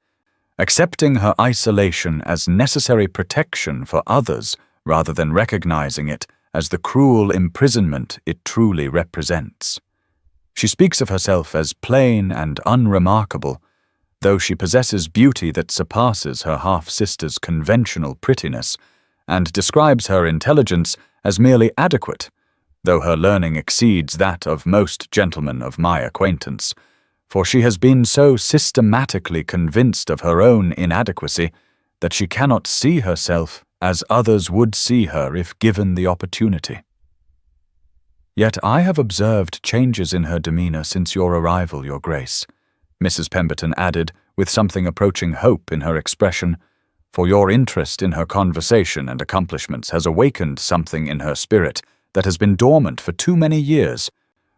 accepting her isolation as necessary protection for others rather than recognizing it as the cruel imprisonment it truly represents. She speaks of herself as plain and unremarkable, though she possesses beauty that surpasses her half-sister's conventional prettiness, and describes her intelligence as merely adequate, though her learning exceeds that of most gentlemen of my acquaintance, for she has been so systematically convinced of her own inadequacy that she cannot see herself as others would see her if given the opportunity. Yet I have observed changes in her demeanour since your arrival, Your Grace, Mrs. Pemberton added, with something approaching hope in her expression, for your interest in her conversation and accomplishments has awakened something in her spirit that has been dormant for too many years,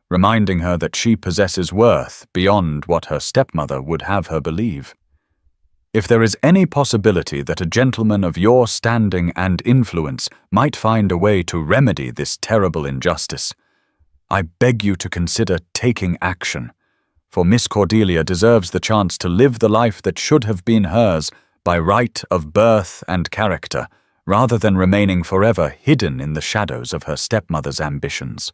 reminding her that she possesses worth beyond what her stepmother would have her believe. If there is any possibility that a gentleman of your standing and influence might find a way to remedy this terrible injustice, I beg you to consider taking action, for Miss Cordelia deserves the chance to live the life that should have been hers by right of birth and character, rather than remaining forever hidden in the shadows of her stepmother's ambitions.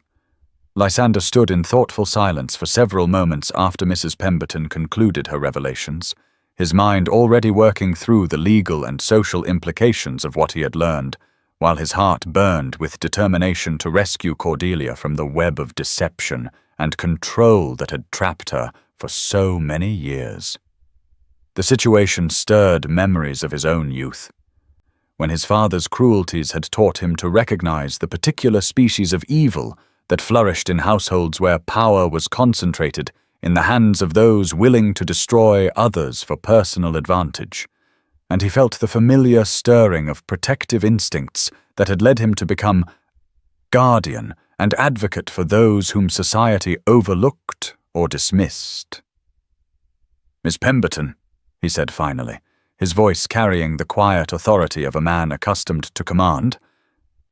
Lysander stood in thoughtful silence for several moments after Mrs. Pemberton concluded her revelations, his mind already working through the legal and social implications of what he had learned, while his heart burned with determination to rescue Cordelia from the web of deception and control that had trapped her for so many years. The situation stirred memories of his own youth, when his father's cruelties had taught him to recognize the particular species of evil that flourished in households where power was concentrated in the hands of those willing to destroy others for personal advantage, and he felt the familiar stirring of protective instincts that had led him to become guardian and advocate for those whom society overlooked or dismissed. "Miss Pemberton," he said finally, his voice carrying the quiet authority of a man accustomed to command,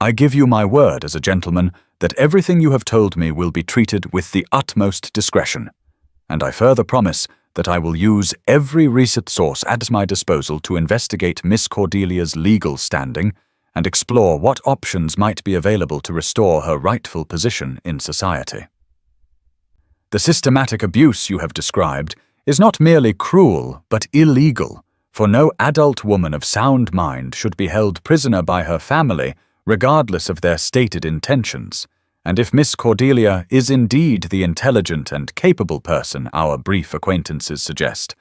"I give you my word as a gentleman that everything you have told me will be treated with the utmost discretion, and I further promise that I will use every resource at my disposal to investigate Miss Cordelia's legal standing and explore what options might be available to restore her rightful position in society. The systematic abuse you have described is not merely cruel but illegal, For no adult woman of sound mind should be held prisoner by her family, regardless of their stated intentions. And if Miss Cordelia is indeed the intelligent and capable person our brief acquaintances suggest,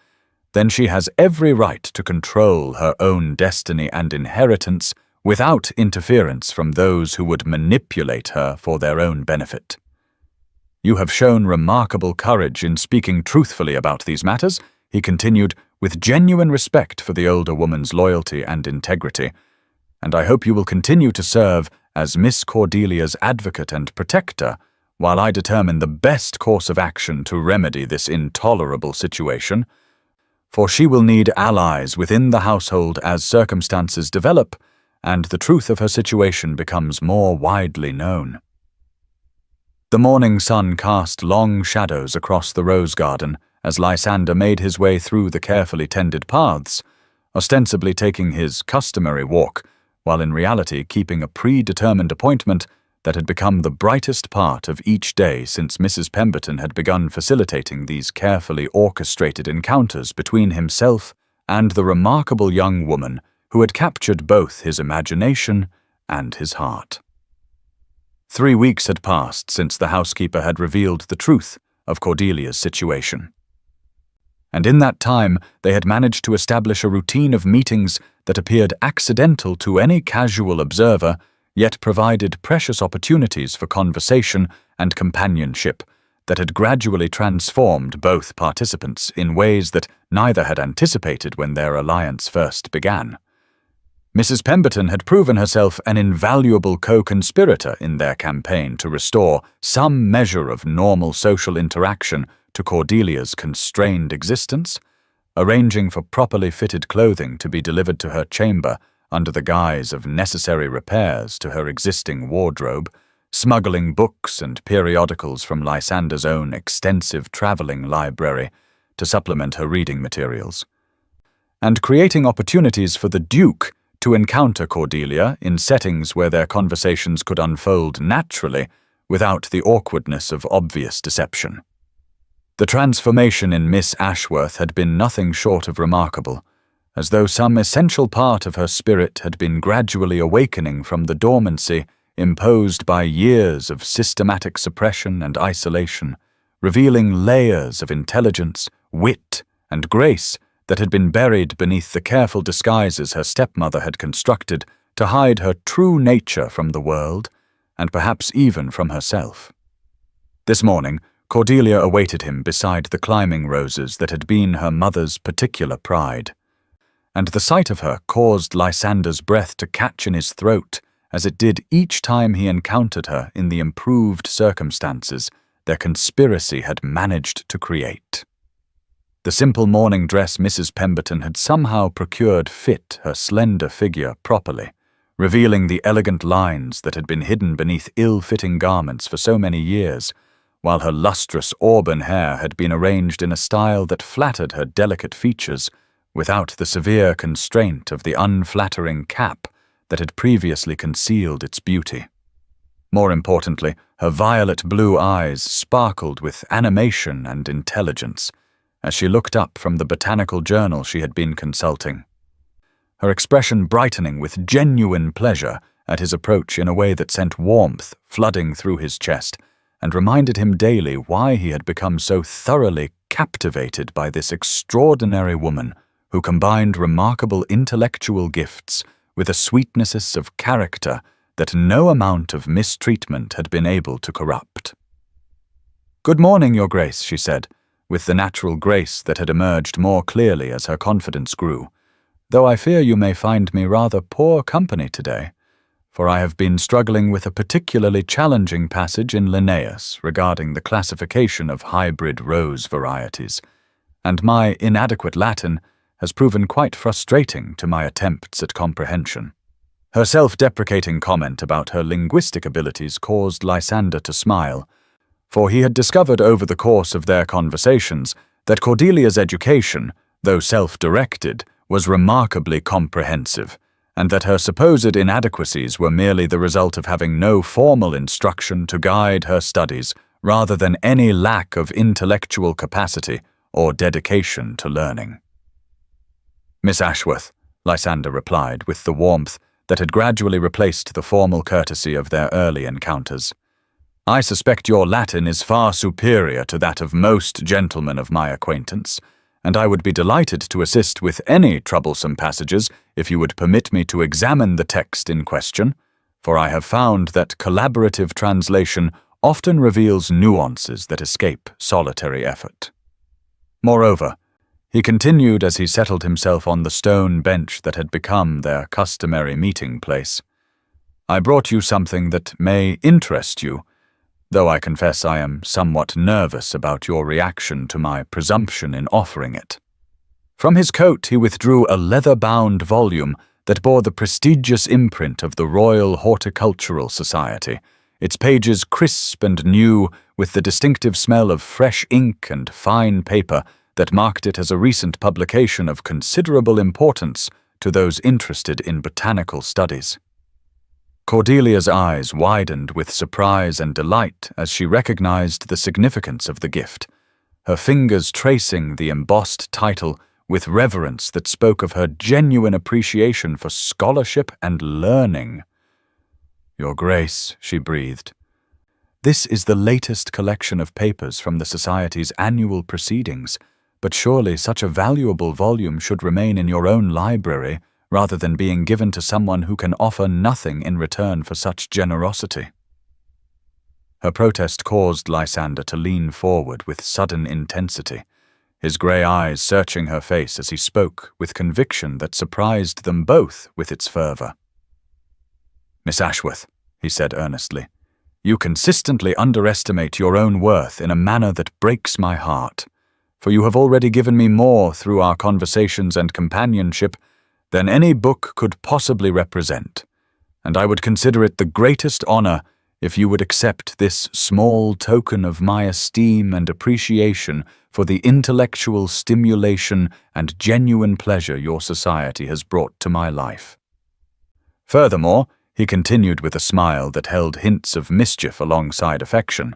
then she has every right to control her own destiny and inheritance without interference from those who would manipulate her for their own benefit. You have shown remarkable courage in speaking truthfully about these matters, he continued, with genuine respect for the older woman's loyalty and integrity, and I hope you will continue to serve as Miss Cordelia's advocate and protector while I determine the best course of action to remedy this intolerable situation, for she will need allies within the household as circumstances develop and the truth of her situation becomes more widely known. The morning sun cast long shadows across the rose garden as Lysander made his way through the carefully tended paths, ostensibly taking his customary walk, while in reality keeping a predetermined appointment that had become the brightest part of each day since Mrs. Pemberton had begun facilitating these carefully orchestrated encounters between himself and the remarkable young woman who had captured both his imagination and his heart. 3 weeks had passed since the housekeeper had revealed the truth of Cordelia's situation. And in that time they had managed to establish a routine of meetings that appeared accidental to any casual observer, yet provided precious opportunities for conversation and companionship that had gradually transformed both participants in ways that neither had anticipated when their alliance first began. Mrs. Pemberton had proven herself an invaluable co-conspirator in their campaign to restore some measure of normal social interaction to Cordelia's constrained existence, arranging for properly fitted clothing to be delivered to her chamber under the guise of necessary repairs to her existing wardrobe, smuggling books and periodicals from Lysander's own extensive traveling library to supplement her reading materials, and creating opportunities for the Duke to encounter Cordelia in settings where their conversations could unfold naturally without the awkwardness of obvious deception. The transformation in Miss Ashworth had been nothing short of remarkable, as though some essential part of her spirit had been gradually awakening from the dormancy imposed by years of systematic suppression and isolation, revealing layers of intelligence, wit, and grace that had been buried beneath the careful disguises her stepmother had constructed to hide her true nature from the world, and perhaps even from herself. This morning, Cordelia awaited him beside the climbing roses that had been her mother's particular pride, and the sight of her caused Lysander's breath to catch in his throat, as it did each time he encountered her in the improved circumstances their conspiracy had managed to create. The simple morning dress Mrs. Pemberton had somehow procured fit her slender figure properly, revealing the elegant lines that had been hidden beneath ill-fitting garments for so many years, while her lustrous auburn hair had been arranged in a style that flattered her delicate features without the severe constraint of the unflattering cap that had previously concealed its beauty. More importantly, her violet blue eyes sparkled with animation and intelligence as she looked up from the botanical journal she had been consulting, her expression brightening with genuine pleasure at his approach in a way that sent warmth flooding through his chest and reminded him daily why he had become so thoroughly captivated by this extraordinary woman who combined remarkable intellectual gifts with a sweetness of character that no amount of mistreatment had been able to corrupt. "Good morning, Your Grace," she said, with the natural grace that had emerged more clearly as her confidence grew, "though I fear you may find me rather poor company today, for I have been struggling with a particularly challenging passage in Linnaeus regarding the classification of hybrid rose varieties, and my inadequate Latin has proven quite frustrating to my attempts at comprehension." Her self-deprecating comment about her linguistic abilities caused Lysander to smile, for he had discovered over the course of their conversations that Cordelia's education, though self-directed, was remarkably comprehensive, and that her supposed inadequacies were merely the result of having no formal instruction to guide her studies rather than any lack of intellectual capacity or dedication to learning. Miss Ashworth, Lysander replied with the warmth that had gradually replaced the formal courtesy of their early encounters. I suspect your Latin is far superior to that of most gentlemen of my acquaintance, and I would be delighted to assist with any troublesome passages if you would permit me to examine the text in question, for I have found that collaborative translation often reveals nuances that escape solitary effort. Moreover, he continued as he settled himself on the stone bench that had become their customary meeting place, I brought you something that may interest you, though I confess I am somewhat nervous about your reaction to my presumption in offering it. From his coat he withdrew a leather-bound volume that bore the prestigious imprint of the Royal Horticultural Society, its pages crisp and new with the distinctive smell of fresh ink and fine paper that marked it as a recent publication of considerable importance to those interested in botanical studies. Cordelia's eyes widened with surprise and delight as she recognized the significance of the gift, her fingers tracing the embossed title with reverence that spoke of her genuine appreciation for scholarship and learning. Your Grace, she breathed. This is the latest collection of papers from the Society's annual proceedings, but surely such a valuable volume should remain in your own library rather than being given to someone who can offer nothing in return for such generosity. Her protest caused Lysander to lean forward with sudden intensity, his grey eyes searching her face as he spoke with conviction that surprised them both with its fervour. Miss Ashworth, he said earnestly, you consistently underestimate your own worth in a manner that breaks my heart, for you have already given me more through our conversations and companionship than any book could possibly represent, and I would consider it the greatest honour if you would accept this small token of my esteem and appreciation for the intellectual stimulation and genuine pleasure your society has brought to my life. Furthermore, he continued with a smile that held hints of mischief alongside affection,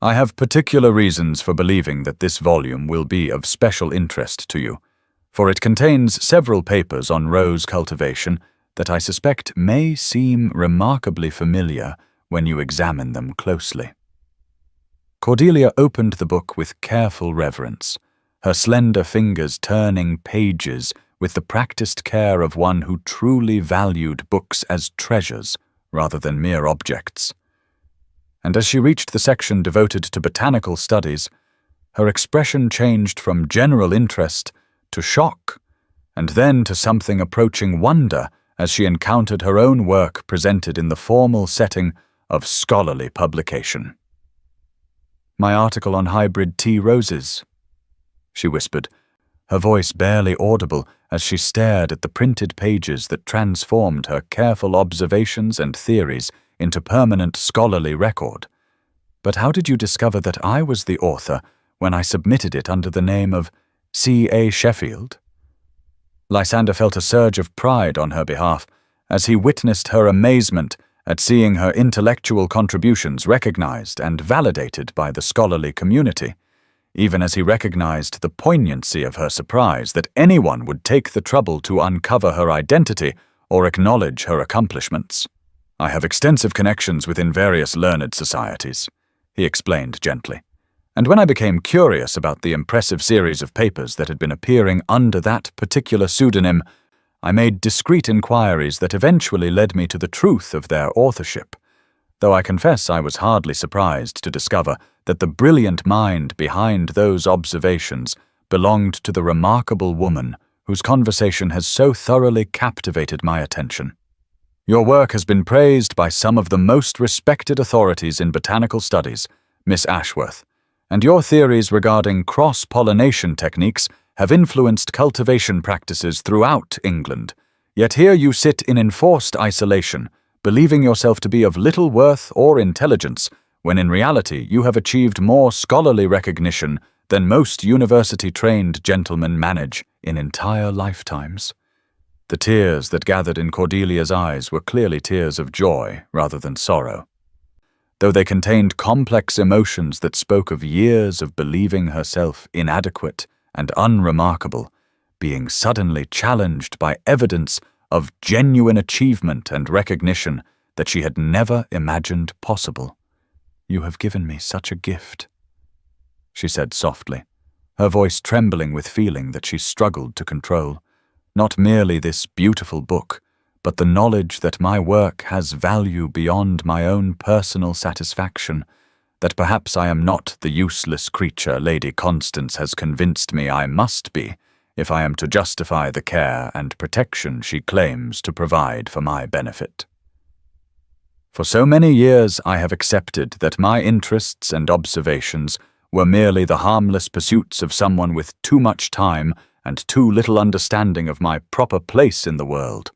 I have particular reasons for believing that this volume will be of special interest to you, for it contains several papers on rose cultivation that I suspect may seem remarkably familiar when you examine them closely. Cordelia opened the book with careful reverence, her slender fingers turning pages with the practiced care of one who truly valued books as treasures rather than mere objects. And as she reached the section devoted to botanical studies, her expression changed from general interest to shock, and then to something approaching wonder as she encountered her own work presented in the formal setting of scholarly publication. My article on hybrid tea roses, she whispered, her voice barely audible as she stared at the printed pages that transformed her careful observations and theories into permanent scholarly record. But how did you discover that I was the author when I submitted it under the name of C.A. Sheffield? Lysander felt a surge of pride on her behalf as he witnessed her amazement at seeing her intellectual contributions recognized and validated by the scholarly community, even as he recognized the poignancy of her surprise that anyone would take the trouble to uncover her identity or acknowledge her accomplishments. I have extensive connections within various learned societies, he explained gently, and when I became curious about the impressive series of papers that had been appearing under that particular pseudonym, I made discreet inquiries that eventually led me to the truth of their authorship, though I confess I was hardly surprised to discover that the brilliant mind behind those observations belonged to the remarkable woman whose conversation has so thoroughly captivated my attention. Your work has been praised by some of the most respected authorities in botanical studies, Miss Ashworth, and your theories regarding cross-pollination techniques have influenced cultivation practices throughout England, yet here you sit in enforced isolation, believing yourself to be of little worth or intelligence, when in reality you have achieved more scholarly recognition than most university-trained gentlemen manage in entire lifetimes. The tears that gathered in Cordelia's eyes were clearly tears of joy rather than sorrow, though they contained complex emotions that spoke of years of believing herself inadequate and unremarkable. being suddenly challenged by evidence of genuine achievement and recognition that she had never imagined possible. "You have given me such a gift," she said softly, her voice trembling with feeling that she struggled to control. "Not merely this beautiful book, but the knowledge that my work has value beyond my own personal satisfaction, that perhaps I am not the useless creature Lady Constance has convinced me I must be if I am to justify the care and protection she claims to provide for my benefit. For so many years I have accepted that my interests and observations were merely the harmless pursuits of someone with too much time and too little understanding of my proper place in the world,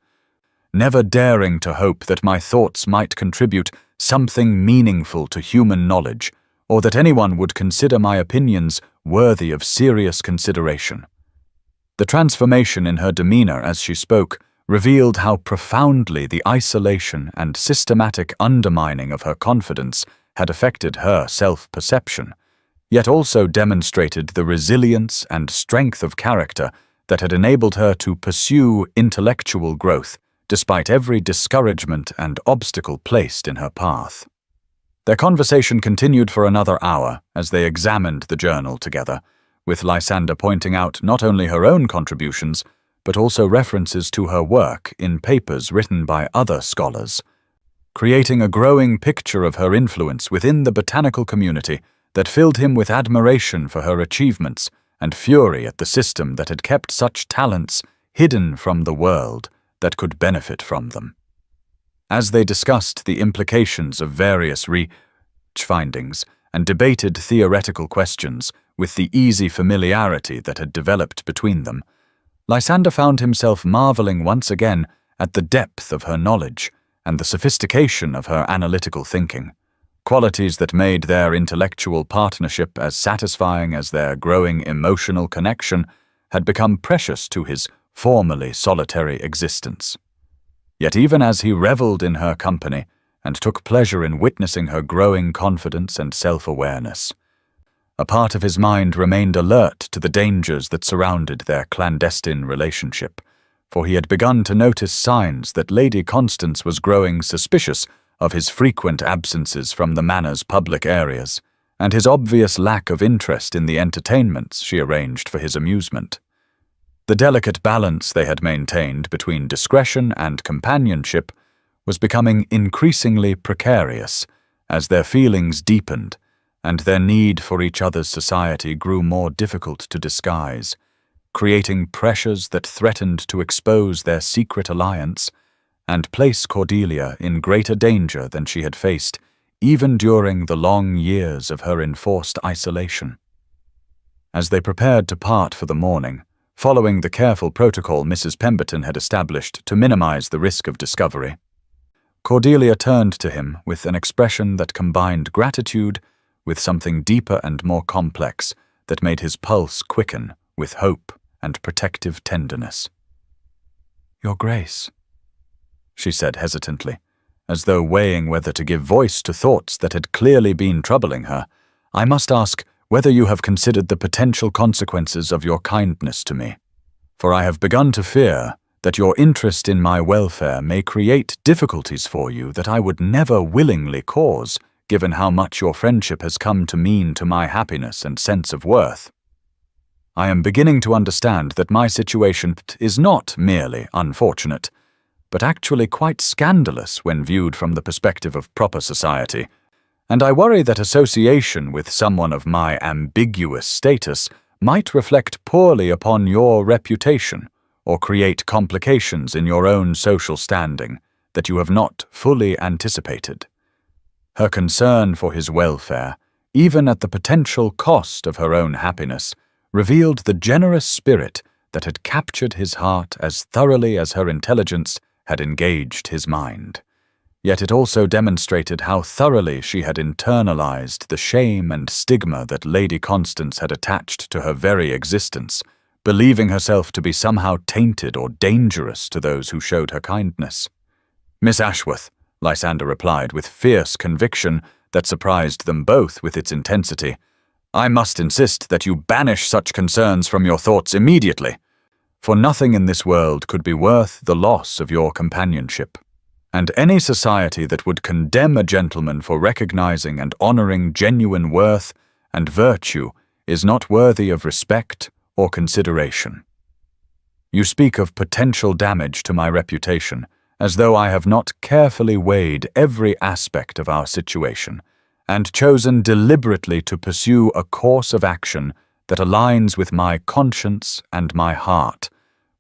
never daring to hope that my thoughts might contribute something meaningful to human knowledge, or that anyone would consider my opinions worthy of serious consideration." The transformation in her demeanor as she spoke revealed how profoundly the isolation and systematic undermining of her confidence had affected her self-perception, yet also demonstrated the resilience and strength of character that had enabled her to pursue intellectual growth despite every discouragement and obstacle placed in her path. Their conversation continued for another hour as they examined the journal together, with Lysander pointing out not only her own contributions, but also references to her work in papers written by other scholars, creating a growing picture of her influence within the botanical community that filled him with admiration for her achievements and fury at the system that had kept such talents hidden from the world that could benefit from them. As they discussed the implications of various research findings and debated theoretical questions with the easy familiarity that had developed between them, Lysander found himself marveling once again at the depth of her knowledge and the sophistication of her analytical thinking, qualities that made their intellectual partnership as satisfying as their growing emotional connection had become precious to his formerly solitary existence. Yet even as he reveled in her company and took pleasure in witnessing her growing confidence and self-awareness, a part of his mind remained alert to the dangers that surrounded their clandestine relationship, for he had begun to notice signs that Lady Constance was growing suspicious of his frequent absences from the manor's public areas and his obvious lack of interest in the entertainments she arranged for his amusement. The delicate balance they had maintained between discretion and companionship was becoming increasingly precarious as their feelings deepened and their need for each other's society grew more difficult to disguise, creating pressures that threatened to expose their secret alliance and place Cordelia in greater danger than she had faced even during the long years of her enforced isolation. As they prepared to part for the morning, following the careful protocol Mrs. Pemberton had established to minimize the risk of discovery, Cordelia turned to him with an expression that combined gratitude with something deeper and more complex that made his pulse quicken with hope and protective tenderness. "Your Grace," she said hesitantly, as though weighing whether to give voice to thoughts that had clearly been troubling her, "I must ask whether you have considered the potential consequences of your kindness to me, for I have begun to fear that your interest in my welfare may create difficulties for you that I would never willingly cause, given how much your friendship has come to mean to my happiness and sense of worth. I am beginning to understand that my situation is not merely unfortunate, but actually quite scandalous when viewed from the perspective of proper society, and I worry that association with someone of my ambiguous status might reflect poorly upon your reputation or create complications in your own social standing that you have not fully anticipated." Her concern for his welfare, even at the potential cost of her own happiness, revealed the generous spirit that had captured his heart as thoroughly as her intelligence had engaged his mind. Yet it also demonstrated how thoroughly she had internalized the shame and stigma that Lady Constance had attached to her very existence, believing herself to be somehow tainted or dangerous to those who showed her kindness. "Miss Ashworth," Lysander replied with fierce conviction that surprised them both with its intensity, "I must insist that you banish such concerns from your thoughts immediately. for nothing in this world could be worth the loss of your companionship. And any society that would condemn a gentleman for recognizing and honoring genuine worth and virtue is not worthy of respect or consideration. You speak of potential damage to my reputation, as though I have not carefully weighed every aspect of our situation and chosen deliberately to pursue a course of action that aligns with my conscience and my heart,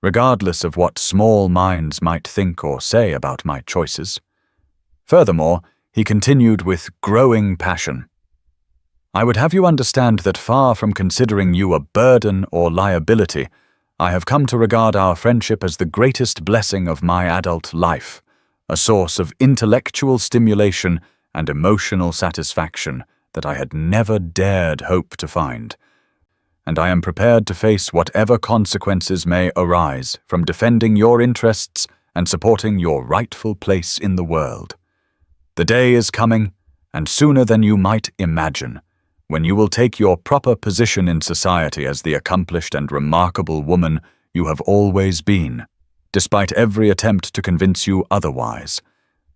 regardless of what small minds might think or say about my choices. Furthermore, he continued with growing passion, I would have you understand that far from considering you a burden or liability, I have come to regard our friendship as the greatest blessing of my adult life, a source of intellectual stimulation and emotional satisfaction that I had never dared hope to find. And I am prepared to face whatever consequences may arise from defending your interests and supporting your rightful place in the world. The day is coming, and sooner than you might imagine, when you will take your proper position in society as the accomplished and remarkable woman you have always been, despite every attempt to convince you otherwise.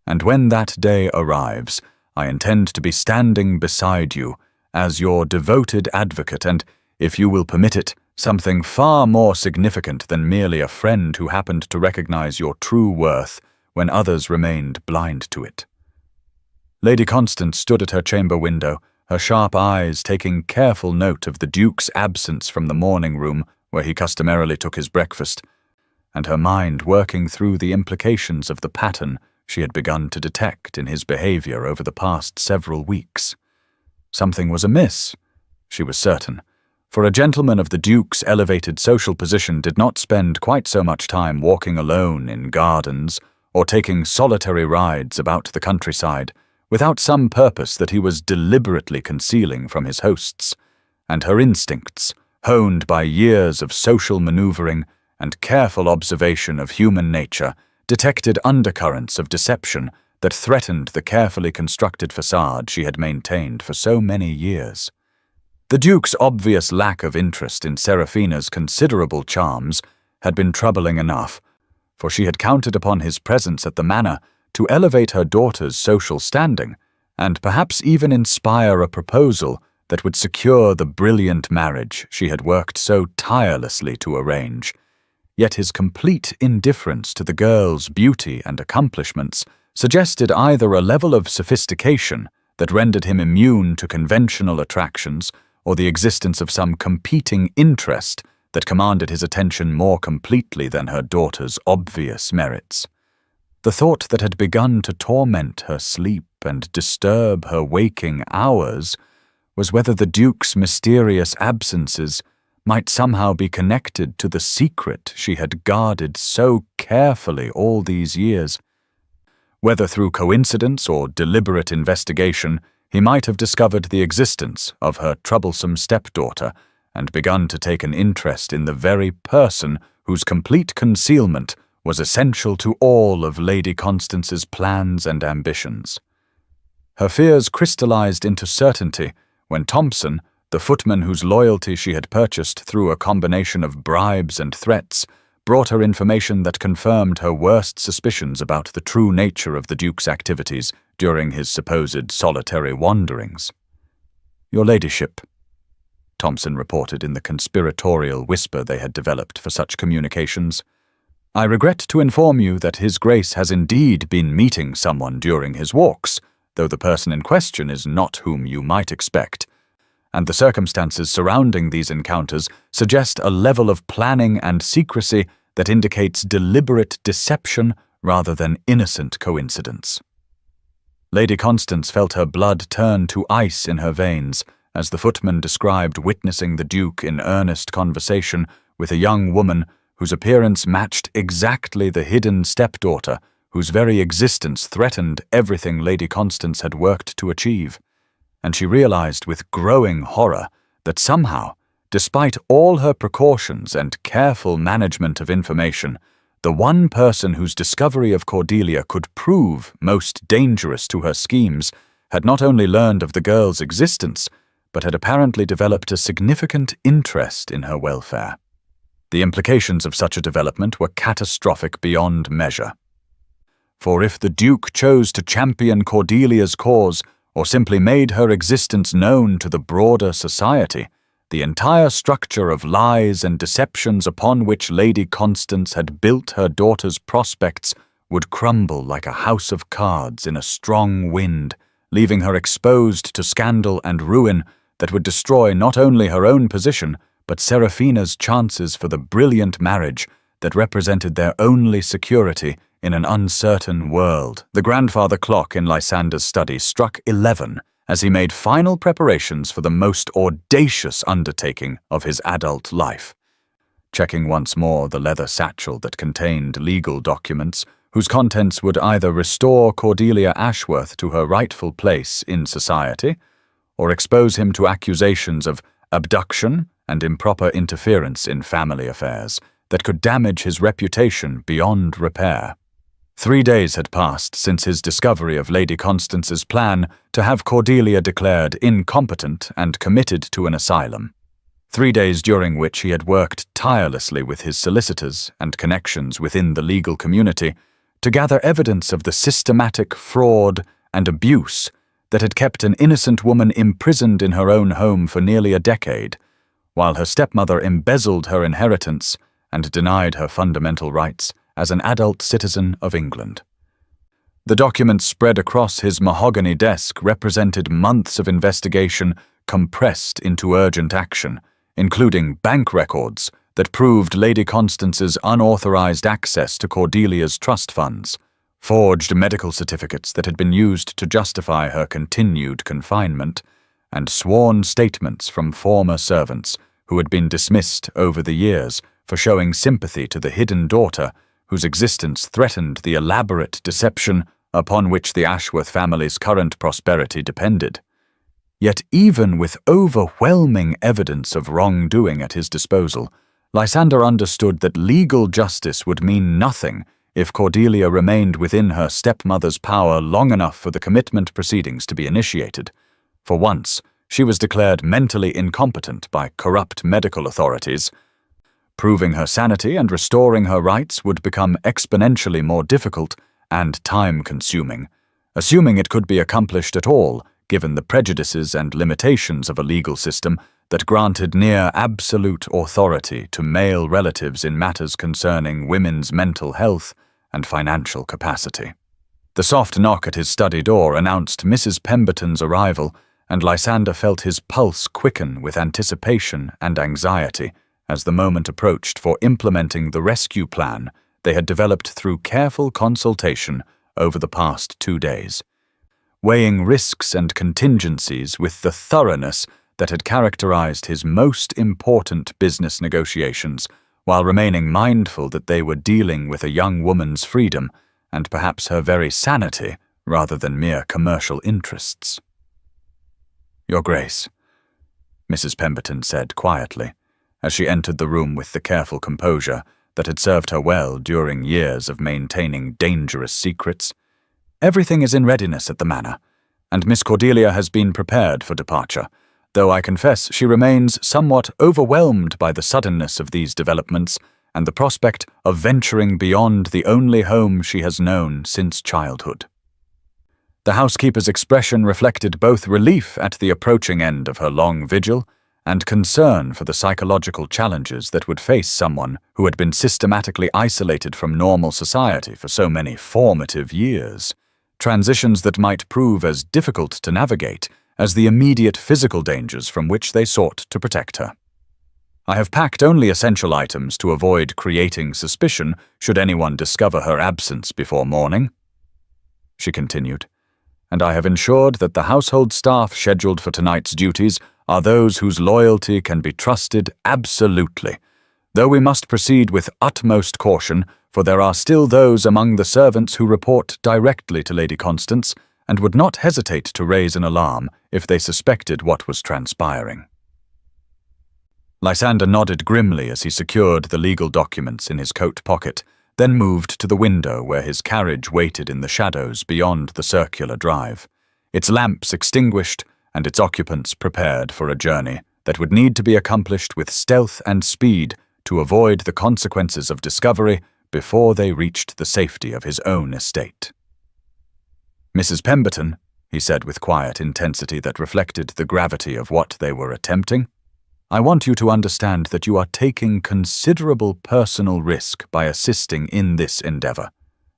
And when that day arrives, I intend to be standing beside you as your devoted advocate and, if you will permit it, something far more significant than merely a friend who happened to recognize your true worth when others remained blind to it. Lady Constance stood at her chamber window, her sharp eyes taking careful note of the Duke's absence from the morning room where he customarily took his breakfast, and her mind working through the implications of the pattern she had begun to detect in his behavior over the past several weeks. Something was amiss, she was certain, for a gentleman of the Duke's elevated social position did not spend quite so much time walking alone in gardens or taking solitary rides about the countryside without some purpose that he was deliberately concealing from his hosts, and her instincts, honed by years of social maneuvering and careful observation of human nature, detected undercurrents of deception that threatened the carefully constructed facade she had maintained for so many years. The Duke's obvious lack of interest in Seraphina's considerable charms had been troubling enough, for she had counted upon his presence at the manor to elevate her daughter's social standing, and perhaps even inspire a proposal that would secure the brilliant marriage she had worked so tirelessly to arrange. Yet his complete indifference to the girl's beauty and accomplishments suggested either a level of sophistication that rendered him immune to conventional attractions, or the existence of some competing interest that commanded his attention more completely than her daughter's obvious merits. The thought that had begun to torment her sleep and disturb her waking hours was whether the Duke's mysterious absences might somehow be connected to the secret she had guarded so carefully all these years. Whether through coincidence or deliberate investigation, he might have discovered the existence of her troublesome stepdaughter and begun to take an interest in the very person whose complete concealment was essential to all of Lady Constance's plans and ambitions. Her fears crystallized into certainty when Thompson, the footman whose loyalty she had purchased through a combination of bribes and threats, brought her information that confirmed her worst suspicions about the true nature of the Duke's activities during his supposed solitary wanderings. "Your ladyship," Thompson reported in the conspiratorial whisper they had developed for such communications, "I regret to inform you that His Grace has indeed been meeting someone during his walks, though the person in question is not whom you might expect, and the circumstances surrounding these encounters suggest a level of planning and secrecy that indicates deliberate deception rather than innocent coincidence." Lady Constance felt her blood turn to ice in her veins as the footman described witnessing the Duke in earnest conversation with a young woman whose appearance matched exactly the hidden stepdaughter whose very existence threatened everything Lady Constance had worked to achieve, and she realized with growing horror that somehow, despite all her precautions and careful management of information, the one person whose discovery of Cordelia could prove most dangerous to her schemes had not only learned of the girl's existence, but had apparently developed a significant interest in her welfare. The implications of such a development were catastrophic beyond measure. For if the Duke chose to champion Cordelia's cause, or simply made her existence known to the broader society, the entire structure of lies and deceptions upon which Lady Constance had built her daughter's prospects would crumble like a house of cards in a strong wind, leaving her exposed to scandal and ruin that would destroy not only her own position, but Seraphina's chances for the brilliant marriage that represented their only security in an uncertain world. The grandfather clock in Lysander's study struck 11 as he made final preparations for the most audacious undertaking of his adult life. Checking once more the leather satchel that contained legal documents, whose contents would either restore Cordelia Ashworth to her rightful place in society, or expose him to accusations of abduction and improper interference in family affairs that could damage his reputation beyond repair. 3 days had passed since his discovery of Lady Constance's plan to have Cordelia declared incompetent and committed to an asylum. 3 days during which he had worked tirelessly with his solicitors and connections within the legal community to gather evidence of the systematic fraud and abuse that had kept an innocent woman imprisoned in her own home for nearly a decade, while her stepmother embezzled her inheritance and denied her fundamental rights as an adult citizen of England. The documents spread across his mahogany desk represented months of investigation compressed into urgent action, including bank records that proved Lady Constance's unauthorized access to Cordelia's trust funds, forged medical certificates that had been used to justify her continued confinement, and sworn statements from former servants who had been dismissed over the years for showing sympathy to the hidden daughter whose existence threatened the elaborate deception upon which the Ashworth family's current prosperity depended. Yet even with overwhelming evidence of wrongdoing at his disposal, Lysander understood that legal justice would mean nothing if Cordelia remained within her stepmother's power long enough for the commitment proceedings to be initiated. For once, she was declared mentally incompetent by corrupt medical authorities. Proving her sanity and restoring her rights would become exponentially more difficult and time-consuming, assuming it could be accomplished at all, given the prejudices and limitations of a legal system that granted near absolute authority to male relatives in matters concerning women's mental health and financial capacity. The soft knock at his study door announced Mrs. Pemberton's arrival, and Lysander felt his pulse quicken with anticipation and anxiety as the moment approached for implementing the rescue plan they had developed through careful consultation over the past 2 days. Weighing risks and contingencies with the thoroughness that had characterized his most important business negotiations, while remaining mindful that they were dealing with a young woman's freedom and perhaps her very sanity rather than mere commercial interests. "Your Grace," Mrs. Pemberton said quietly, as she entered the room with the careful composure that had served her well during years of maintaining dangerous secrets. "Everything is in readiness at the manor, and Miss Cordelia has been prepared for departure, though I confess she remains somewhat overwhelmed by the suddenness of these developments and the prospect of venturing beyond the only home she has known since childhood." The housekeeper's expression reflected both relief at the approaching end of her long vigil and concern for the psychological challenges that would face someone who had been systematically isolated from normal society for so many formative years, transitions that might prove as difficult to navigate as the immediate physical dangers from which they sought to protect her. "I have packed only essential items to avoid creating suspicion should anyone discover her absence before morning," she continued, "and I have ensured that the household staff scheduled for tonight's duties are those whose loyalty can be trusted absolutely, though we must proceed with utmost caution, for there are still those among the servants who report directly to Lady Constance and would not hesitate to raise an alarm if they suspected what was transpiring." Lysander nodded grimly as he secured the legal documents in his coat pocket, then moved to the window where his carriage waited in the shadows beyond the circular drive, its lamps extinguished and its occupants prepared for a journey that would need to be accomplished with stealth and speed to avoid the consequences of discovery before they reached the safety of his own estate. "Mrs. Pemberton," he said with quiet intensity that reflected the gravity of what they were attempting, "I want you to understand that you are taking considerable personal risk by assisting in this endeavor,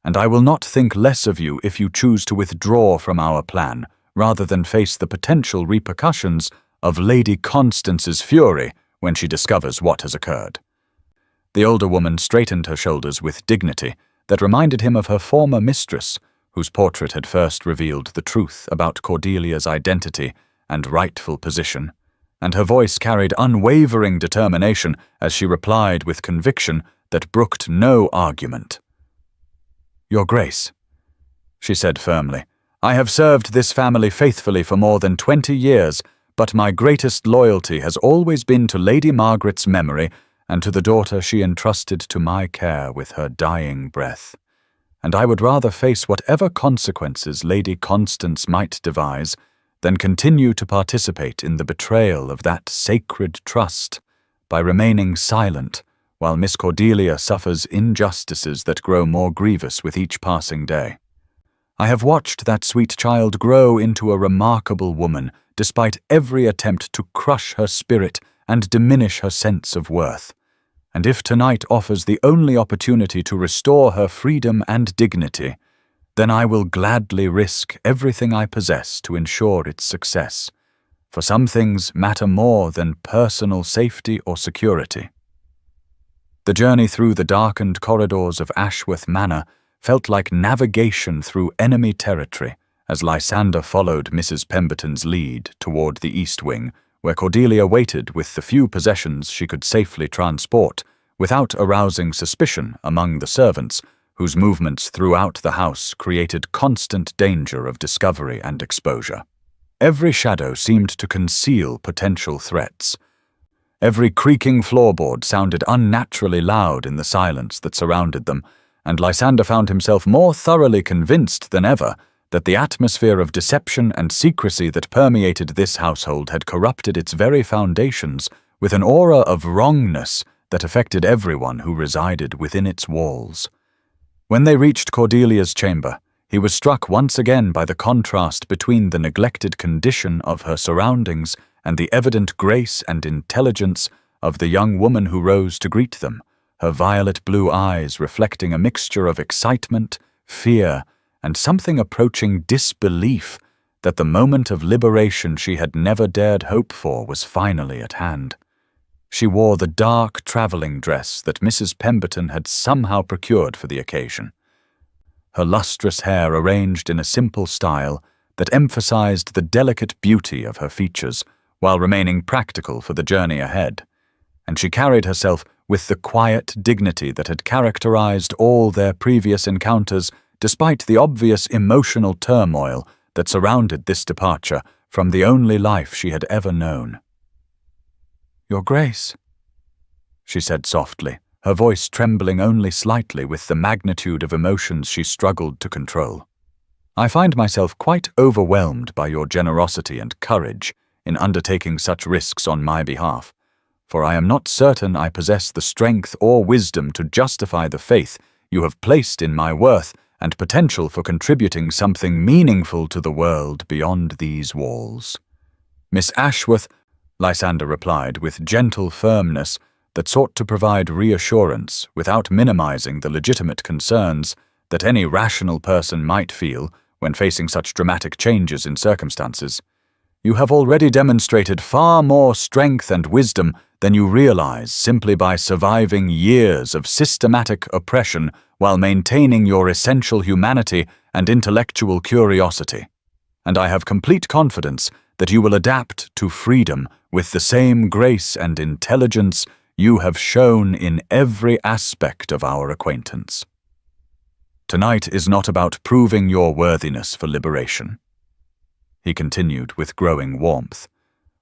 and I will not think less of you if you choose to withdraw from our plan rather than face the potential repercussions of Lady Constance's fury when she discovers what has occurred." The older woman straightened her shoulders with dignity that reminded him of her former mistress, whose portrait had first revealed the truth about Cordelia's identity and rightful position, and her voice carried unwavering determination as she replied with conviction that brooked no argument. "Your Grace," she said firmly, "I have served this family faithfully for more than 20 years, but my greatest loyalty has always been to Lady Margaret's memory and to the daughter she entrusted to my care with her dying breath. And I would rather face whatever consequences Lady Constance might devise than continue to participate in the betrayal of that sacred trust by remaining silent while Miss Cordelia suffers injustices that grow more grievous with each passing day. I have watched that sweet child grow into a remarkable woman despite every attempt to crush her spirit and diminish her sense of worth. And if tonight offers the only opportunity to restore her freedom and dignity, then I will gladly risk everything I possess to ensure its success, for some things matter more than personal safety or security." The journey through the darkened corridors of Ashworth Manor felt like navigation through enemy territory as Lysander followed Mrs. Pemberton's lead toward the East Wing, where Cordelia waited with the few possessions she could safely transport, without arousing suspicion among the servants, whose movements throughout the house created constant danger of discovery and exposure. Every shadow seemed to conceal potential threats. Every creaking floorboard sounded unnaturally loud in the silence that surrounded them, and Lysander found himself more thoroughly convinced than ever that the atmosphere of deception and secrecy that permeated this household had corrupted its very foundations with an aura of wrongness that affected everyone who resided within its walls. When they reached Cordelia's chamber, he was struck once again by the contrast between the neglected condition of her surroundings and the evident grace and intelligence of the young woman who rose to greet them, her violet blue eyes reflecting a mixture of excitement, fear, and something approaching disbelief that the moment of liberation she had never dared hope for was finally at hand. She wore the dark traveling dress that Mrs. Pemberton had somehow procured for the occasion, her lustrous hair arranged in a simple style that emphasized the delicate beauty of her features while remaining practical for the journey ahead, and she carried herself with the quiet dignity that had characterized all their previous encounters despite the obvious emotional turmoil that surrounded this departure from the only life she had ever known. "Your Grace," she said softly, her voice trembling only slightly with the magnitude of emotions she struggled to control. "I find myself quite overwhelmed by your generosity and courage in undertaking such risks on my behalf, for I am not certain I possess the strength or wisdom to justify the faith you have placed in my worth and potential for contributing something meaningful to the world beyond these walls." "Miss Ashworth," Lysander replied with gentle firmness that sought to provide reassurance without minimizing the legitimate concerns that any rational person might feel when facing such dramatic changes in circumstances. "You have already demonstrated far more strength and wisdom than you realize simply by surviving years of systematic oppression while maintaining your essential humanity and intellectual curiosity. And I have complete confidence that you will adapt to freedom with the same grace and intelligence you have shown in every aspect of our acquaintance. Tonight is not about proving your worthiness for liberation," he continued with growing warmth,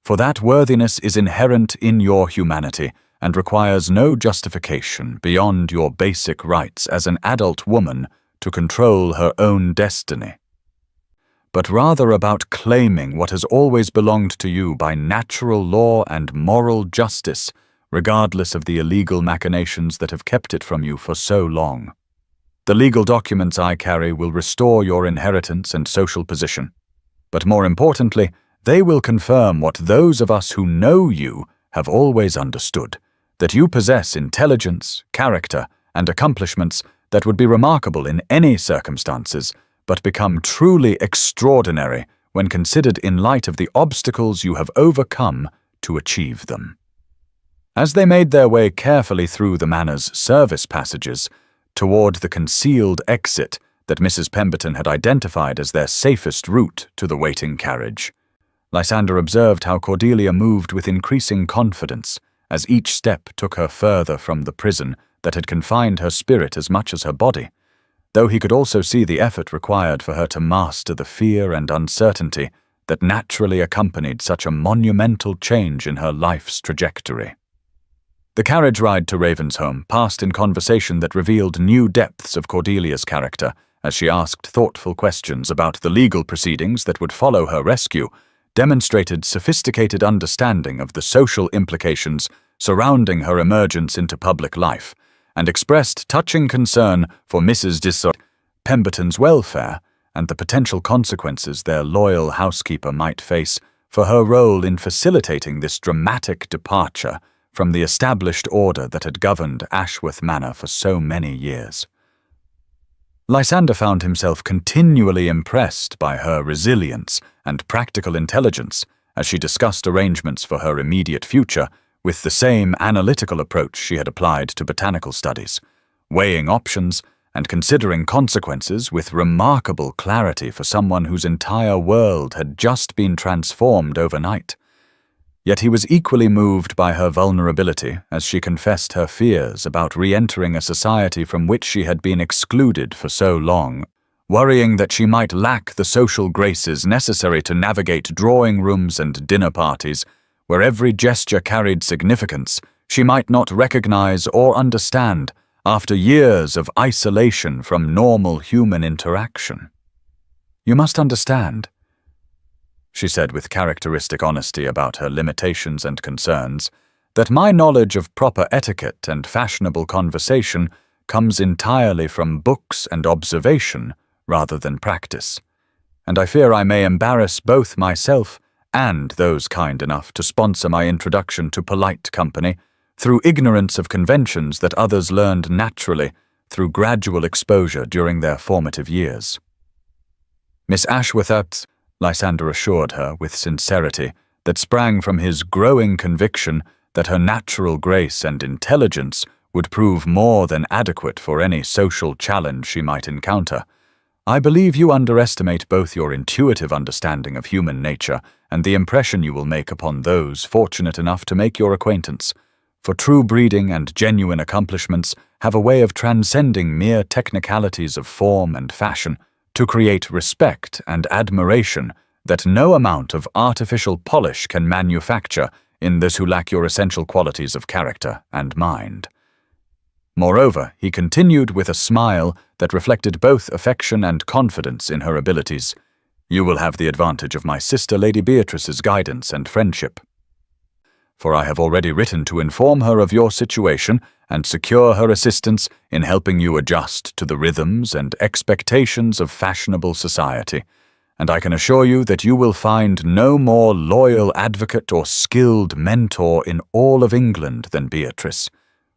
"for that worthiness is inherent in your humanity and requires no justification beyond your basic rights as an adult woman to control her own destiny, but rather about claiming what has always belonged to you by natural law and moral justice, regardless of the illegal machinations that have kept it from you for so long. The legal documents I carry will restore your inheritance and social position. But more importantly, they will confirm what those of us who know you have always understood, that you possess intelligence, character, and accomplishments that would be remarkable in any circumstances, but become truly extraordinary when considered in light of the obstacles you have overcome to achieve them. As they made their way carefully through the manor's service passages, toward the concealed exit that Mrs. Pemberton had identified as their safest route to the waiting carriage, Lysander observed how Cordelia moved with increasing confidence as each step took her further from the prison that had confined her spirit as much as her body, though he could also see the effort required for her to master the fear and uncertainty that naturally accompanied such a monumental change in her life's trajectory. The carriage ride to Ravensholm passed in conversation that revealed new depths of Cordelia's character as she asked thoughtful questions about the legal proceedings that would follow her rescue, demonstrated sophisticated understanding of the social implications surrounding her emergence into public life, and expressed touching concern for Mrs. Pemberton's welfare and the potential consequences their loyal housekeeper might face for her role in facilitating this dramatic departure from the established order that had governed Ashworth Manor for so many years. Lysander found himself continually impressed by her resilience and practical intelligence as she discussed arrangements for her immediate future with the same analytical approach she had applied to botanical studies, weighing options and considering consequences with remarkable clarity for someone whose entire world had just been transformed overnight. Yet he was equally moved by her vulnerability as she confessed her fears about re-entering a society from which she had been excluded for so long, worrying that she might lack the social graces necessary to navigate drawing rooms and dinner parties, where every gesture carried significance she might not recognize or understand after years of isolation from normal human interaction. "You must understand," she said with characteristic honesty about her limitations and concerns, "that my knowledge of proper etiquette and fashionable conversation comes entirely from books and observation rather than practice, and I fear I may embarrass both myself and those kind enough to sponsor my introduction to polite company through ignorance of conventions that others learned naturally through gradual exposure during their formative years." Miss Ashworth, Lysander assured her with sincerity that sprang from his growing conviction that her natural grace and intelligence would prove more than adequate for any social challenge she might encounter. "I believe you underestimate both your intuitive understanding of human nature and the impression you will make upon those fortunate enough to make your acquaintance, for true breeding and genuine accomplishments have a way of transcending mere technicalities of form and fashion to create respect and admiration that no amount of artificial polish can manufacture in those who lack your essential qualities of character and mind." Moreover, he continued with a smile that reflected both affection and confidence in her abilities, "You will have the advantage of my sister Lady Beatrice's guidance and friendship, for I have already written to inform her of your situation and secure her assistance in helping you adjust to the rhythms and expectations of fashionable society, and I can assure you that you will find no more loyal advocate or skilled mentor in all of England than Beatrice,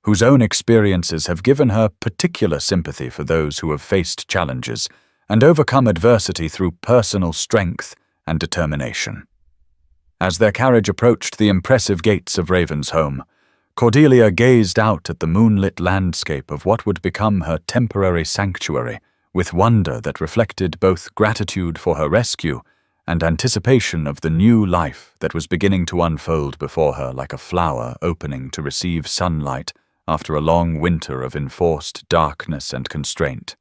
whose own experiences have given her particular sympathy for those who have faced challenges and overcome adversity through personal strength and determination." As their carriage approached the impressive gates of Ravensholm, Cordelia gazed out at the moonlit landscape of what would become her temporary sanctuary, with wonder that reflected both gratitude for her rescue and anticipation of the new life that was beginning to unfold before her like a flower opening to receive sunlight after a long winter of enforced darkness and constraint.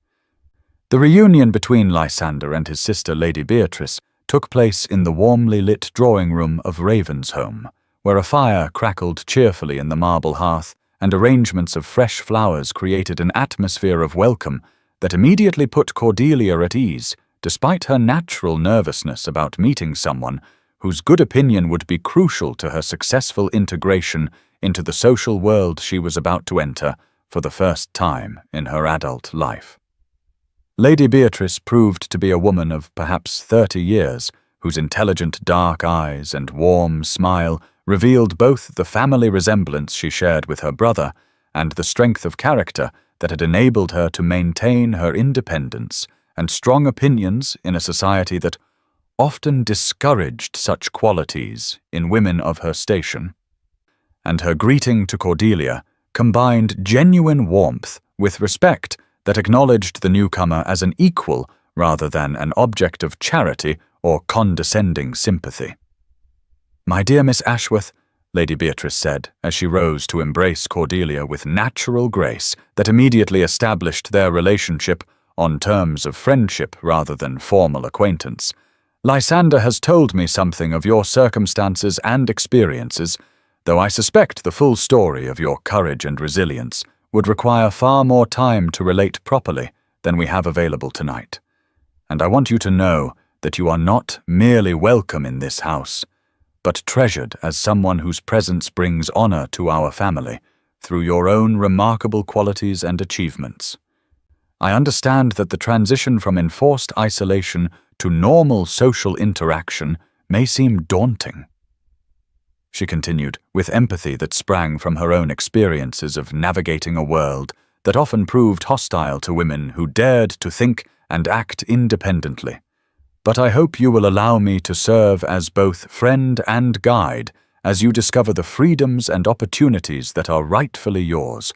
The reunion between Lysander and his sister Lady Beatrice took place in the warmly lit drawing-room of Ravensholm, where a fire crackled cheerfully in the marble hearth and arrangements of fresh flowers created an atmosphere of welcome that immediately put Cordelia at ease, despite her natural nervousness about meeting someone whose good opinion would be crucial to her successful integration into the social world she was about to enter for the first time in her adult life. Lady Beatrice proved to be a woman of perhaps 30 years, whose intelligent dark eyes and warm smile revealed both the family resemblance she shared with her brother and the strength of character that had enabled her to maintain her independence and strong opinions in a society that often discouraged such qualities in women of her station. And her greeting to Cordelia combined genuine warmth with respect that acknowledged the newcomer as an equal rather than an object of charity or condescending sympathy. "My dear Miss Ashworth," Lady Beatrice said, as she rose to embrace Cordelia with natural grace that immediately established their relationship on terms of friendship rather than formal acquaintance. "Lysander has told me something of your circumstances and experiences, though I suspect the full story of your courage and resilience would require far more time to relate properly than we have available tonight. And I want you to know that you are not merely welcome in this house, but treasured as someone whose presence brings honor to our family through your own remarkable qualities and achievements. I understand that the transition from enforced isolation to normal social interaction may seem daunting," she continued, with empathy that sprang from her own experiences of navigating a world that often proved hostile to women who dared to think and act independently. "But I hope you will allow me to serve as both friend and guide as you discover the freedoms and opportunities that are rightfully yours,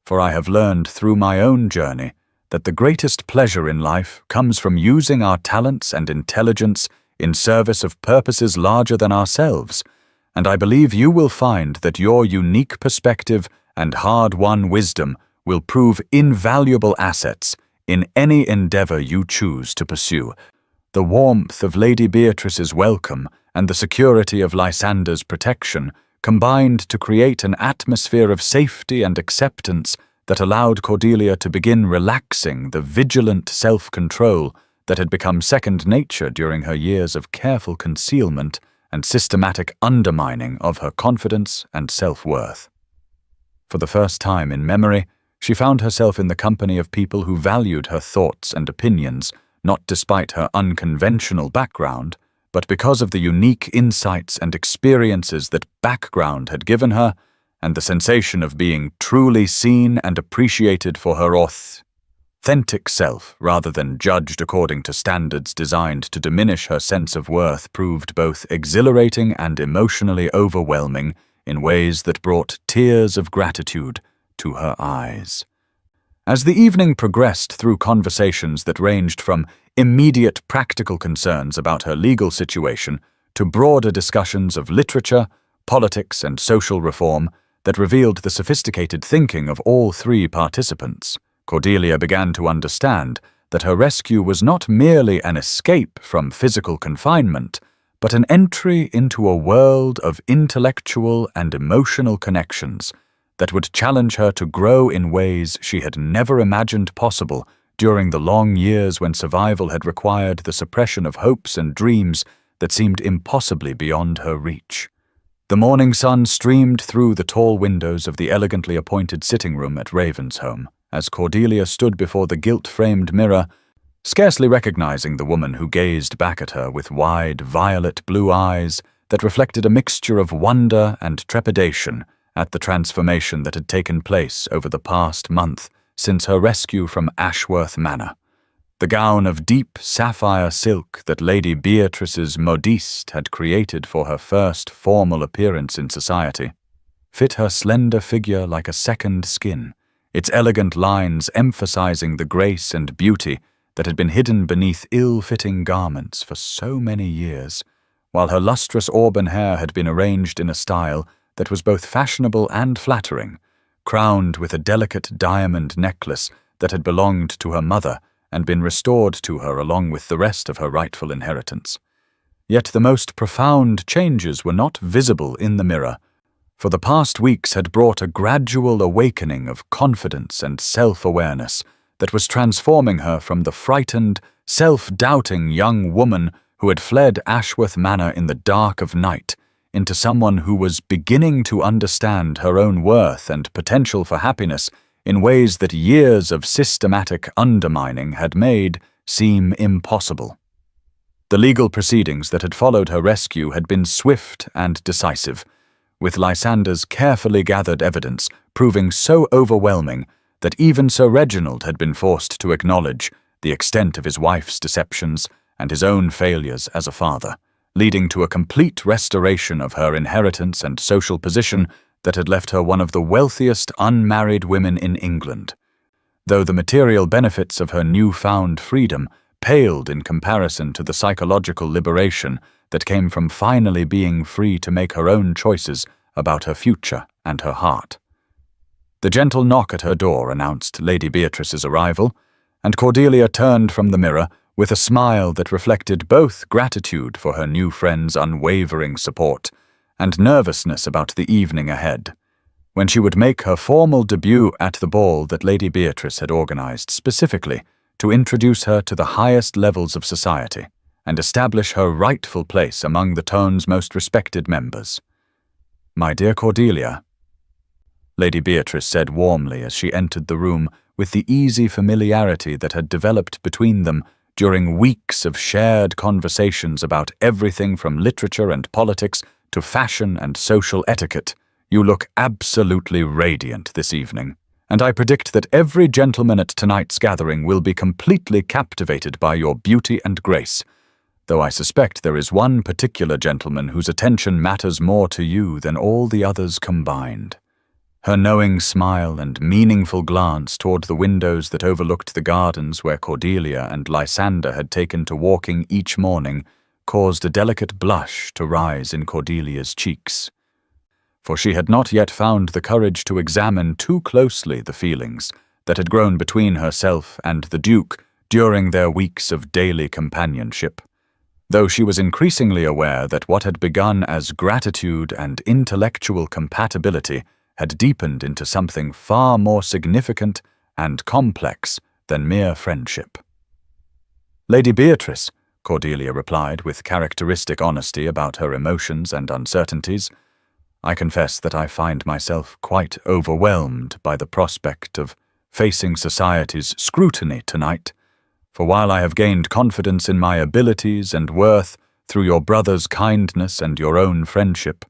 for I have learned through my own journey that the greatest pleasure in life comes from using our talents and intelligence in service of purposes larger than ourselves, and I believe you will find that your unique perspective and hard-won wisdom will prove invaluable assets in any endeavor you choose to pursue." The warmth of Lady Beatrice's welcome and the security of Lysander's protection combined to create an atmosphere of safety and acceptance that allowed Cordelia to begin relaxing the vigilant self-control that had become second nature during her years of careful concealment and systematic undermining of her confidence and self-worth. For the first time in memory, she found herself in the company of people who valued her thoughts and opinions, not despite her unconventional background, but because of the unique insights and experiences that background had given her, and the sensation of being truly seen and appreciated for her authentic self rather than judged according to standards designed to diminish her sense of worth proved both exhilarating and emotionally overwhelming in ways that brought tears of gratitude to her eyes. As the evening progressed through conversations that ranged from immediate practical concerns about her legal situation to broader discussions of literature, politics, and social reform that revealed the sophisticated thinking of all three participants, Cordelia began to understand that her rescue was not merely an escape from physical confinement, but an entry into a world of intellectual and emotional connections that would challenge her to grow in ways she had never imagined possible during the long years when survival had required the suppression of hopes and dreams that seemed impossibly beyond her reach. The morning sun streamed through the tall windows of the elegantly appointed sitting room at Ravensholm, as Cordelia stood before the gilt-framed mirror, scarcely recognizing the woman who gazed back at her with wide, violet blue eyes that reflected a mixture of wonder and trepidation at the transformation that had taken place over the past month since her rescue from Ashworth Manor. The gown of deep sapphire silk that Lady Beatrice's modiste had created for her first formal appearance in society fit her slender figure like a second skin, its elegant lines emphasizing the grace and beauty that had been hidden beneath ill-fitting garments for so many years, while her lustrous auburn hair had been arranged in a style that was both fashionable and flattering, crowned with a delicate diamond necklace that had belonged to her mother and been restored to her along with the rest of her rightful inheritance. Yet the most profound changes were not visible in the mirror, for the past weeks had brought a gradual awakening of confidence and self-awareness that was transforming her from the frightened, self-doubting young woman who had fled Ashworth Manor in the dark of night into someone who was beginning to understand her own worth and potential for happiness in ways that years of systematic undermining had made seem impossible. The legal proceedings that had followed her rescue had been swift and decisive, with Lysander's carefully gathered evidence proving so overwhelming that even Sir Reginald had been forced to acknowledge the extent of his wife's deceptions and his own failures as a father, leading to a complete restoration of her inheritance and social position that had left her one of the wealthiest unmarried women in England, though the material benefits of her newfound freedom paled in comparison to the psychological liberation that came from finally being free to make her own choices about her future and her heart. The gentle knock at her door announced Lady Beatrice's arrival, and Cordelia turned from the mirror with a smile that reflected both gratitude for her new friend's unwavering support and nervousness about the evening ahead, when she would make her formal debut at the ball that Lady Beatrice had organized specifically to introduce her to the highest levels of society and establish her rightful place among the town's most respected members. "My dear Cordelia," Lady Beatrice said warmly as she entered the room with the easy familiarity that had developed between them during weeks of shared conversations about everything from literature and politics to fashion and social etiquette. "You look absolutely radiant this evening, and I predict that every gentleman at tonight's gathering will be completely captivated by your beauty and grace, though I suspect there is one particular gentleman whose attention matters more to you than all the others combined." Her knowing smile and meaningful glance toward the windows that overlooked the gardens where Cordelia and Lysander had taken to walking each morning caused a delicate blush to rise in Cordelia's cheeks, for she had not yet found the courage to examine too closely the feelings that had grown between herself and the Duke during their weeks of daily companionship, though she was increasingly aware that what had begun as gratitude and intellectual compatibility had deepened into something far more significant and complex than mere friendship. "Lady Beatrice," Cordelia replied with characteristic honesty about her emotions and uncertainties, "I confess that I find myself quite overwhelmed by the prospect of facing society's scrutiny tonight, for while I have gained confidence in my abilities and worth through your brother's kindness and your own friendship,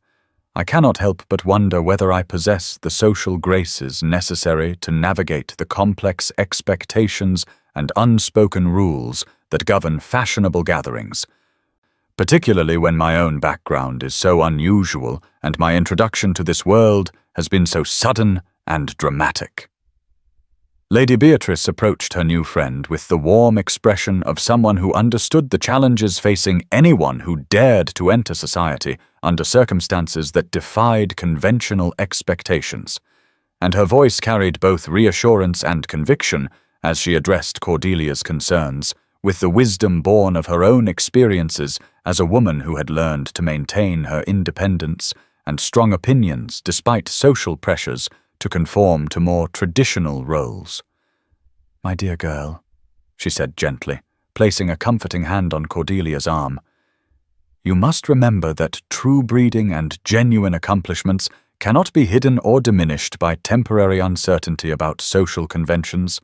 I cannot help but wonder whether I possess the social graces necessary to navigate the complex expectations and unspoken rules that govern fashionable gatherings, particularly when my own background is so unusual and my introduction to this world has been so sudden and dramatic." Lady Beatrice approached her new friend with the warm expression of someone who understood the challenges facing anyone who dared to enter society under circumstances that defied conventional expectations, and her voice carried both reassurance and conviction as she addressed Cordelia's concerns, with the wisdom born of her own experiences as a woman who had learned to maintain her independence and strong opinions despite social pressures to conform to more traditional roles. "My dear girl," she said gently, placing a comforting hand on Cordelia's arm, "you must remember that true breeding and genuine accomplishments cannot be hidden or diminished by temporary uncertainty about social conventions,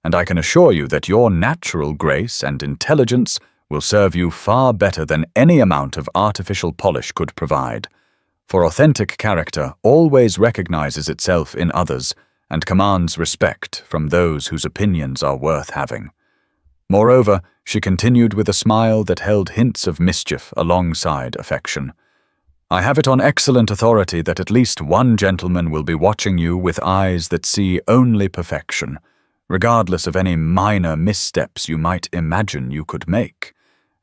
and I can assure you that your natural grace and intelligence will serve you far better than any amount of artificial polish could provide. For authentic character always recognizes itself in others and commands respect from those whose opinions are worth having." Moreover, she continued with a smile that held hints of mischief alongside affection, "I have it on excellent authority that at least one gentleman will be watching you with eyes that see only perfection, regardless of any minor missteps you might imagine you could make,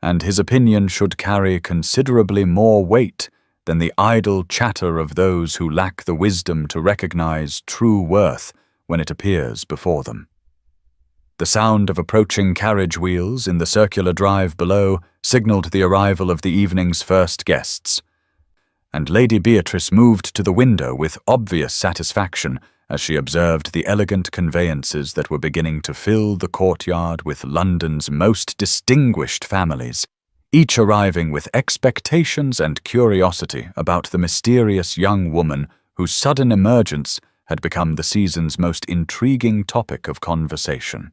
and his opinion should carry considerably more weight than the idle chatter of those who lack the wisdom to recognize true worth when it appears before them." The sound of approaching carriage wheels in the circular drive below signaled the arrival of the evening's first guests, and Lady Beatrice moved to the window with obvious satisfaction as she observed the elegant conveyances that were beginning to fill the courtyard with London's most distinguished families, each arriving with expectations and curiosity about the mysterious young woman whose sudden emergence had become the season's most intriguing topic of conversation.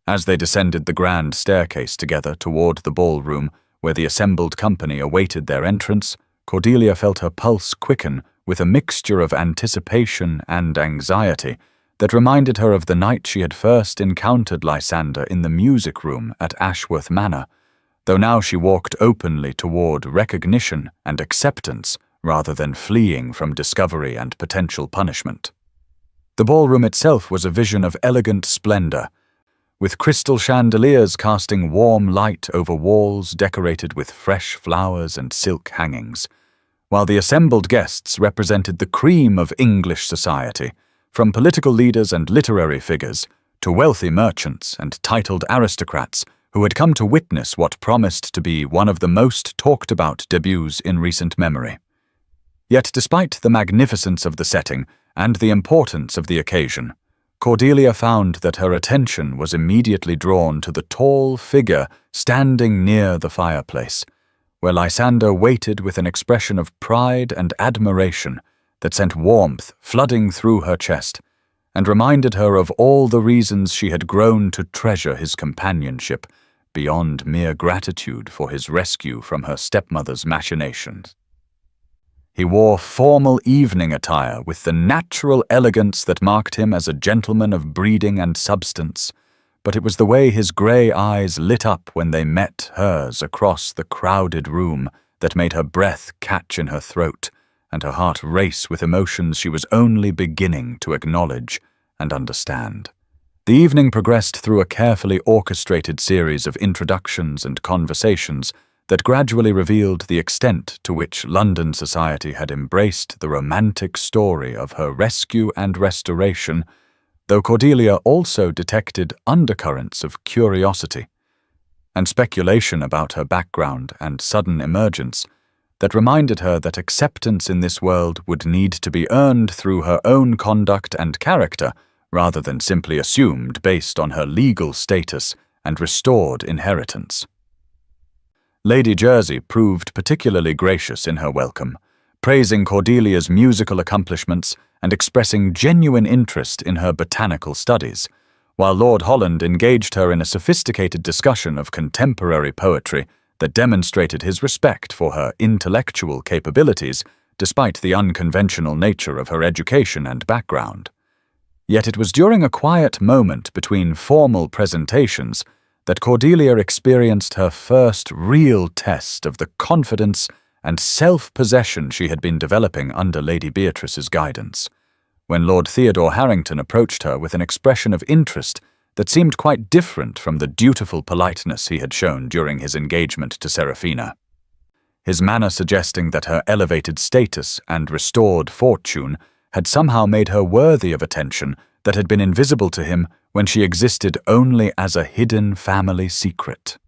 As they descended the grand staircase together toward the ballroom where the assembled company awaited their entrance, Cordelia felt her pulse quicken with a mixture of anticipation and anxiety that reminded her of the night she had first encountered Lysander in the music room at Ashworth Manor, though now she walked openly toward recognition and acceptance rather than fleeing from discovery and potential punishment. The ballroom itself was a vision of elegant splendor, with crystal chandeliers casting warm light over walls decorated with fresh flowers and silk hangings, while the assembled guests represented the cream of English society, from political leaders and literary figures to wealthy merchants and titled aristocrats who had come to witness what promised to be one of the most talked-about debuts in recent memory. Yet despite the magnificence of the setting and the importance of the occasion, Cordelia found that her attention was immediately drawn to the tall figure standing near the fireplace, where Lysander waited with an expression of pride and admiration that sent warmth flooding through her chest and reminded her of all the reasons she had grown to treasure his companionship beyond mere gratitude for his rescue from her stepmother's machinations. He wore formal evening attire with the natural elegance that marked him as a gentleman of breeding and substance, but it was the way his grey eyes lit up when they met hers across the crowded room that made her breath catch in her throat and her heart race with emotions she was only beginning to acknowledge and understand. The evening progressed through a carefully orchestrated series of introductions and conversations that gradually revealed the extent to which London society had embraced the romantic story of her rescue and restoration, though Cordelia also detected undercurrents of curiosity and speculation about her background and sudden emergence that reminded her that acceptance in this world would need to be earned through her own conduct and character rather than simply assumed based on her legal status and restored inheritance. Lady Jersey proved particularly gracious in her welcome, praising Cordelia's musical accomplishments and expressing genuine interest in her botanical studies, while Lord Holland engaged her in a sophisticated discussion of contemporary poetry that demonstrated his respect for her intellectual capabilities despite the unconventional nature of her education and background. Yet it was during a quiet moment between formal presentations that Cordelia experienced her first real test of the confidence and self-possession she had been developing under Lady Beatrice's guidance, when Lord Theodore Harrington approached her with an expression of interest that seemed quite different from the dutiful politeness he had shown during his engagement to Seraphina. His manner suggesting that her elevated status and restored fortune had somehow made her worthy of attention that had been invisible to him when she existed only as a hidden family secret.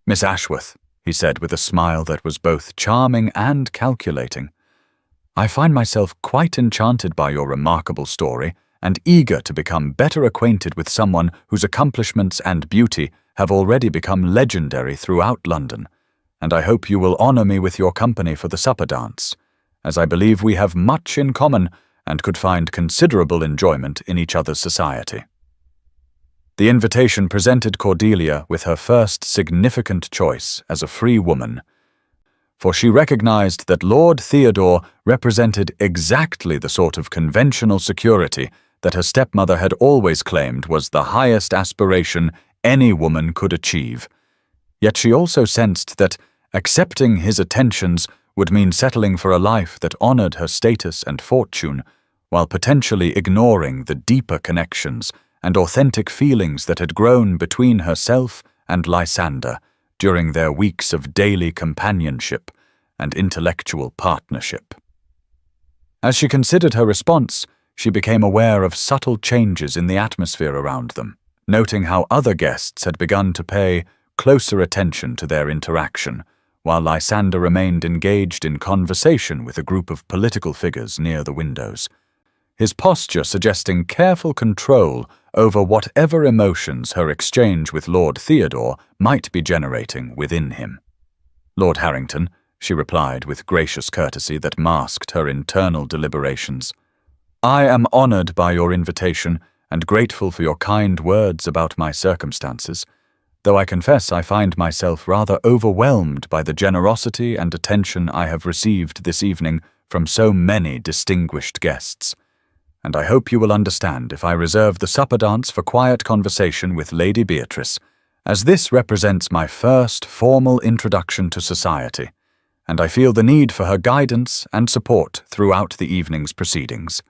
"Miss Ashworth," he said with a smile that was both charming and calculating, "I find myself quite enchanted by your remarkable story and eager to become better acquainted with someone whose accomplishments and beauty have already become legendary throughout London, and I hope you will honor me with your company for the supper dance, as I believe we have much in common and could find considerable enjoyment in each other's society." The invitation presented Cordelia with her first significant choice as a free woman, for she recognized that Lord Theodore represented exactly the sort of conventional security that her stepmother had always claimed was the highest aspiration any woman could achieve. Yet she also sensed that accepting his attentions would mean settling for a life that honored her status and fortune, while potentially ignoring the deeper connections and authentic feelings that had grown between herself and Lysander during their weeks of daily companionship and intellectual partnership. As she considered her response, she became aware of subtle changes in the atmosphere around them, noting how other guests had begun to pay closer attention to their interaction, while Lysander remained engaged in conversation with a group of political figures near the windows, his posture suggesting careful control over whatever emotions her exchange with Lord Theodore might be generating within him. "Lord Harrington," she replied with gracious courtesy that masked her internal deliberations, "I am honored by your invitation and grateful for your kind words about my circumstances, though I confess I find myself rather overwhelmed by the generosity and attention I have received this evening from so many distinguished guests, and I hope you will understand if I reserve the supper dance for quiet conversation with Lady Beatrice, as this represents my first formal introduction to society, and I feel the need for her guidance and support throughout the evening's proceedings."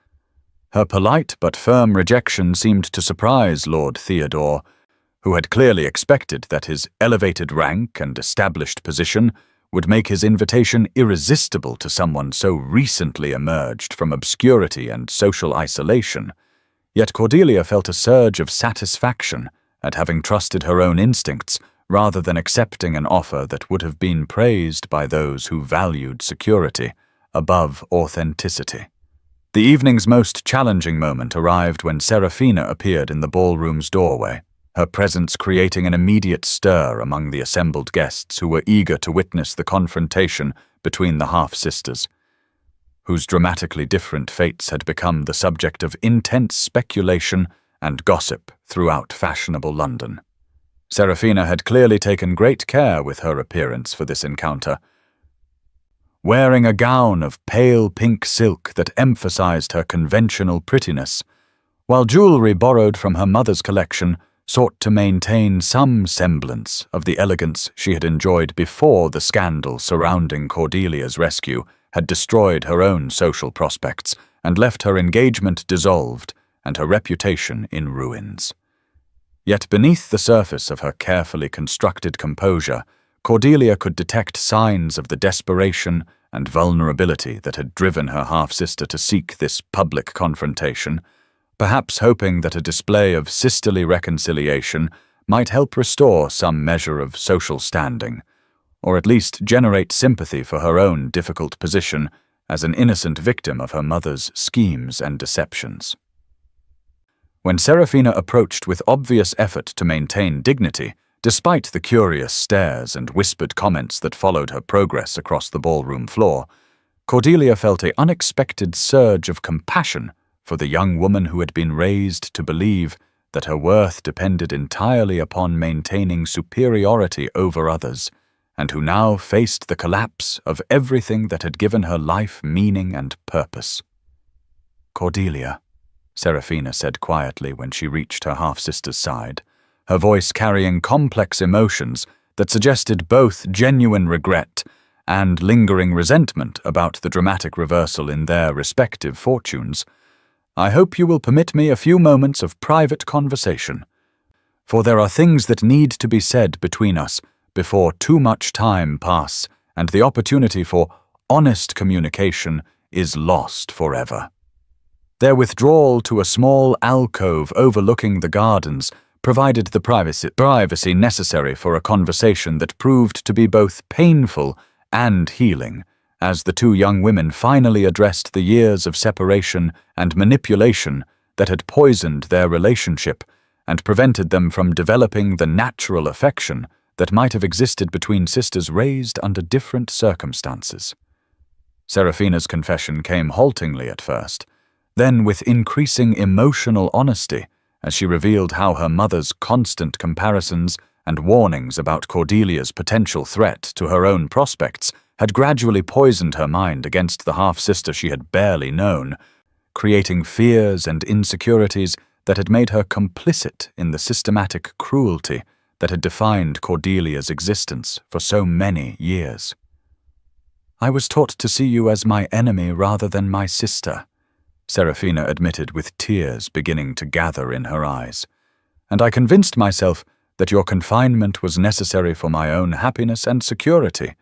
Her polite but firm rejection seemed to surprise Lord Theodore, who had clearly expected that his elevated rank and established position would make his invitation irresistible to someone so recently emerged from obscurity and social isolation. Yet Cordelia felt a surge of satisfaction at having trusted her own instincts rather than accepting an offer that would have been praised by those who valued security above authenticity. The evening's most challenging moment arrived when Serafina appeared in the ballroom's doorway, her presence creating an immediate stir among the assembled guests who were eager to witness the confrontation between the half-sisters, whose dramatically different fates had become the subject of intense speculation and gossip throughout fashionable London. Serafina had clearly taken great care with her appearance for this encounter, wearing a gown of pale pink silk that emphasized her conventional prettiness, while jewelry borrowed from her mother's collection sought to maintain some semblance of the elegance she had enjoyed before the scandal surrounding Cordelia's rescue had destroyed her own social prospects and left her engagement dissolved and her reputation in ruins. Yet beneath the surface of her carefully constructed composure, Cordelia could detect signs of the desperation and vulnerability that had driven her half-sister to seek this public confrontation, perhaps hoping that a display of sisterly reconciliation might help restore some measure of social standing, or at least generate sympathy for her own difficult position as an innocent victim of her mother's schemes and deceptions. When Serafina approached with obvious effort to maintain dignity, despite the curious stares and whispered comments that followed her progress across the ballroom floor, Cordelia felt an unexpected surge of compassion for the young woman who had been raised to believe that her worth depended entirely upon maintaining superiority over others, and who now faced the collapse of everything that had given her life meaning and purpose. "Cordelia," Serafina said quietly when she reached her half-sister's side, her voice carrying complex emotions that suggested both genuine regret and lingering resentment about the dramatic reversal in their respective fortunes, "I hope you will permit me a few moments of private conversation, for there are things that need to be said between us before too much time pass and the opportunity for honest communication is lost forever." Their withdrawal to a small alcove overlooking the gardens provided the privacy necessary for a conversation that proved to be both painful and healing, as the two young women finally addressed the years of separation and manipulation that had poisoned their relationship and prevented them from developing the natural affection that might have existed between sisters raised under different circumstances. Serafina's confession came haltingly at first, then with increasing emotional honesty, as she revealed how her mother's constant comparisons and warnings about Cordelia's potential threat to her own prospects had gradually poisoned her mind against the half-sister she had barely known, creating fears and insecurities that had made her complicit in the systematic cruelty that had defined Cordelia's existence for so many years. "I was taught to see you as my enemy rather than my sister," Serafina admitted with tears beginning to gather in her eyes, "and I convinced myself that your confinement was necessary for my own happiness and security,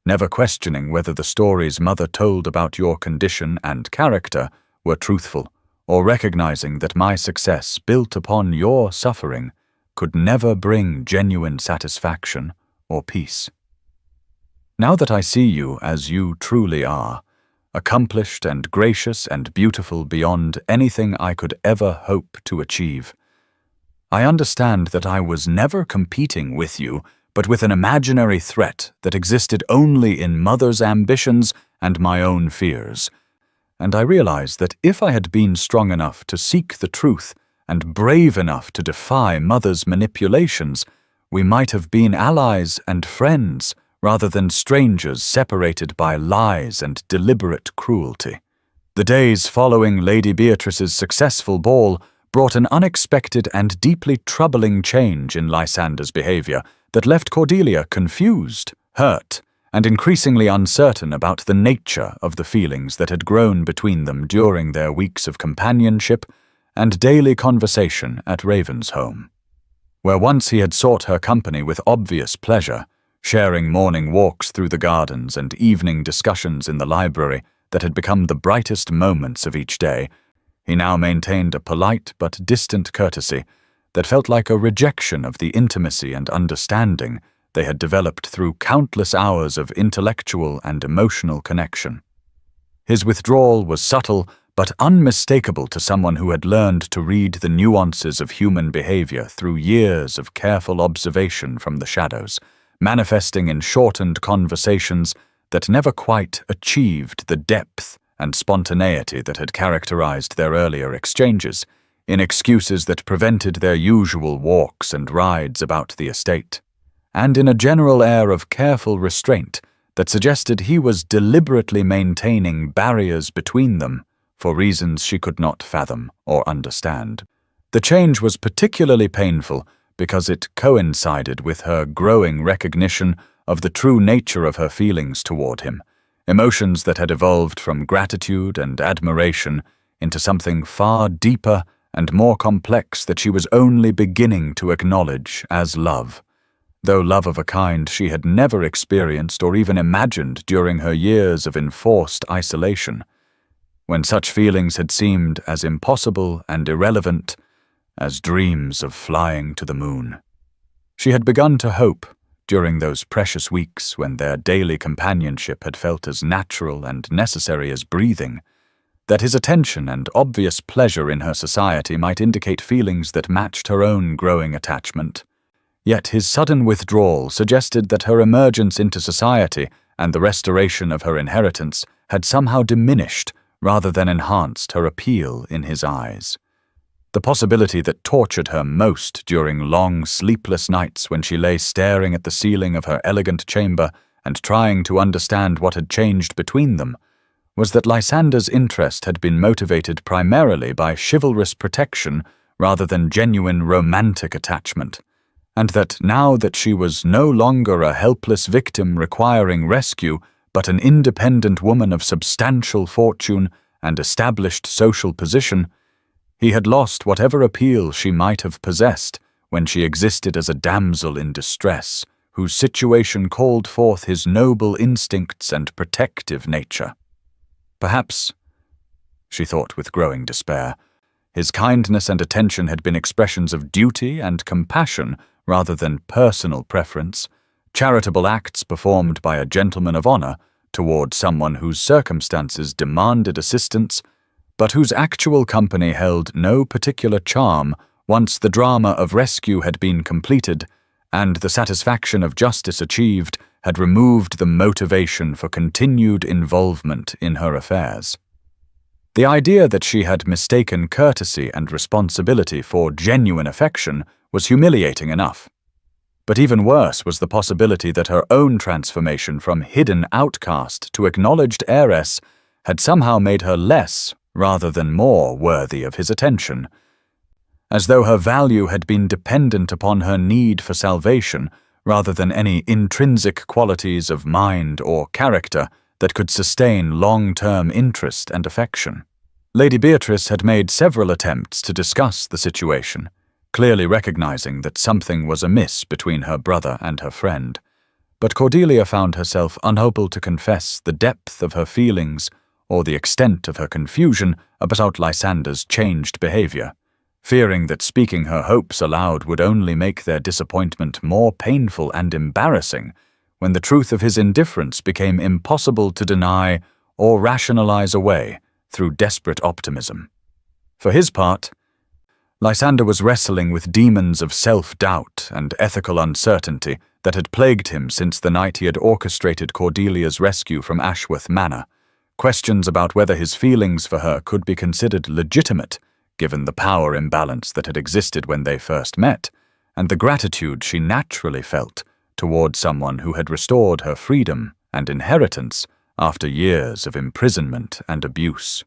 never questioning whether the stories Mother told about your condition and character were truthful, or recognizing that my success built upon your suffering could never bring genuine satisfaction or peace. Now that I see you as you truly are, accomplished and gracious and beautiful beyond anything I could ever hope to achieve, I understand that I was never competing with you, but with an imaginary threat that existed only in Mother's ambitions and my own fears. And I realize that if I had been strong enough to seek the truth and brave enough to defy Mother's manipulations, we might have been allies and friends rather than strangers separated by lies and deliberate cruelty. The days following Lady Beatrice's successful ball brought an unexpected and deeply troubling change in Lysander's behavior that left Cordelia confused, hurt, and increasingly uncertain about the nature of the feelings that had grown between them during their weeks of companionship and daily conversation at Ravensholm. Where once he had sought her company with obvious pleasure, sharing morning walks through the gardens and evening discussions in the library that had become the brightest moments of each day, he now maintained a polite but distant courtesy that felt like a rejection of the intimacy and understanding they had developed through countless hours of intellectual and emotional connection. His withdrawal was subtle but unmistakable to someone who had learned to read the nuances of human behavior through years of careful observation from the shadows, manifesting in shortened conversations that never quite achieved the depth and spontaneity that had characterized their earlier exchanges, in excuses that prevented their usual walks and rides about the estate, and in a general air of careful restraint that suggested he was deliberately maintaining barriers between them for reasons she could not fathom or understand. The change was particularly painful because it coincided with her growing recognition of the true nature of her feelings toward him, emotions that had evolved from gratitude and admiration into something far deeper and more complex that she was only beginning to acknowledge as love, though love of a kind she had never experienced or even imagined during her years of enforced isolation, when such feelings had seemed as impossible and irrelevant as dreams of flying to the moon. She had begun to hope, during those precious weeks when their daily companionship had felt as natural and necessary as breathing, that his attention and obvious pleasure in her society might indicate feelings that matched her own growing attachment. Yet his sudden withdrawal suggested that her emergence into society and the restoration of her inheritance had somehow diminished rather than enhanced her appeal in his eyes. The possibility that tortured her most during long, sleepless nights when she lay staring at the ceiling of her elegant chamber and trying to understand what had changed between them was that Lysander's interest had been motivated primarily by chivalrous protection rather than genuine romantic attachment, and that now that she was no longer a helpless victim requiring rescue, but an independent woman of substantial fortune and established social position, he had lost whatever appeal she might have possessed when she existed as a damsel in distress, whose situation called forth his noble instincts and protective nature. Perhaps, she thought with growing despair, his kindness and attention had been expressions of duty and compassion rather than personal preference, charitable acts performed by a gentleman of honor toward someone whose circumstances demanded assistance, but whose actual company held no particular charm once the drama of rescue had been completed and the satisfaction of justice achieved had removed the motivation for continued involvement in her affairs. The idea that she had mistaken courtesy and responsibility for genuine affection was humiliating enough. But even worse was the possibility that her own transformation from hidden outcast to acknowledged heiress had somehow made her less rather than more worthy of his attention, as though her value had been dependent upon her need for salvation rather than any intrinsic qualities of mind or character that could sustain long-term interest and affection. Lady Beatrice had made several attempts to discuss the situation, clearly recognizing that something was amiss between her brother and her friend, but Cordelia found herself unable to confess the depth of her feelings or the extent of her confusion about Lysander's changed behavior, fearing that speaking her hopes aloud would only make their disappointment more painful and embarrassing when the truth of his indifference became impossible to deny or rationalize away through desperate optimism. For his part, Lysander was wrestling with demons of self-doubt and ethical uncertainty that had plagued him since the night he had orchestrated Cordelia's rescue from Ashworth Manor. Questions about whether his feelings for her could be considered legitimate, given the power imbalance that had existed when they first met, and the gratitude she naturally felt toward someone who had restored her freedom and inheritance after years of imprisonment and abuse.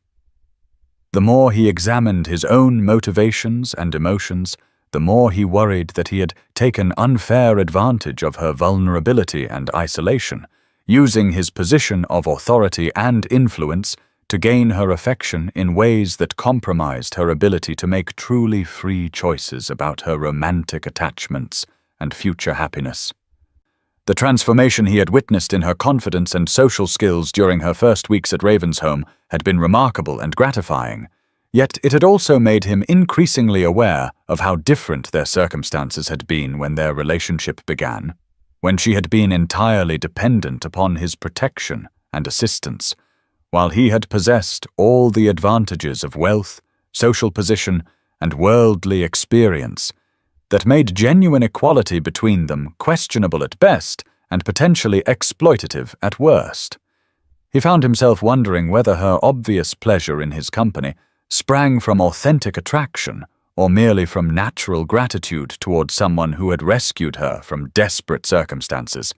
The more he examined his own motivations and emotions, the more he worried that he had taken unfair advantage of her vulnerability and isolation, using his position of authority and influence to gain her affection in ways that compromised her ability to make truly free choices about her romantic attachments and future happiness. The transformation he had witnessed in her confidence and social skills during her first weeks at Ravensholm had been remarkable and gratifying, yet it had also made him increasingly aware of how different their circumstances had been when their relationship began, when she had been entirely dependent upon his protection and assistance, while he had possessed all the advantages of wealth, social position, and worldly experience that made genuine equality between them questionable at best and potentially exploitative at worst. He found himself wondering whether her obvious pleasure in his company sprang from authentic attraction or merely from natural gratitude toward someone who had rescued her from desperate circumstances,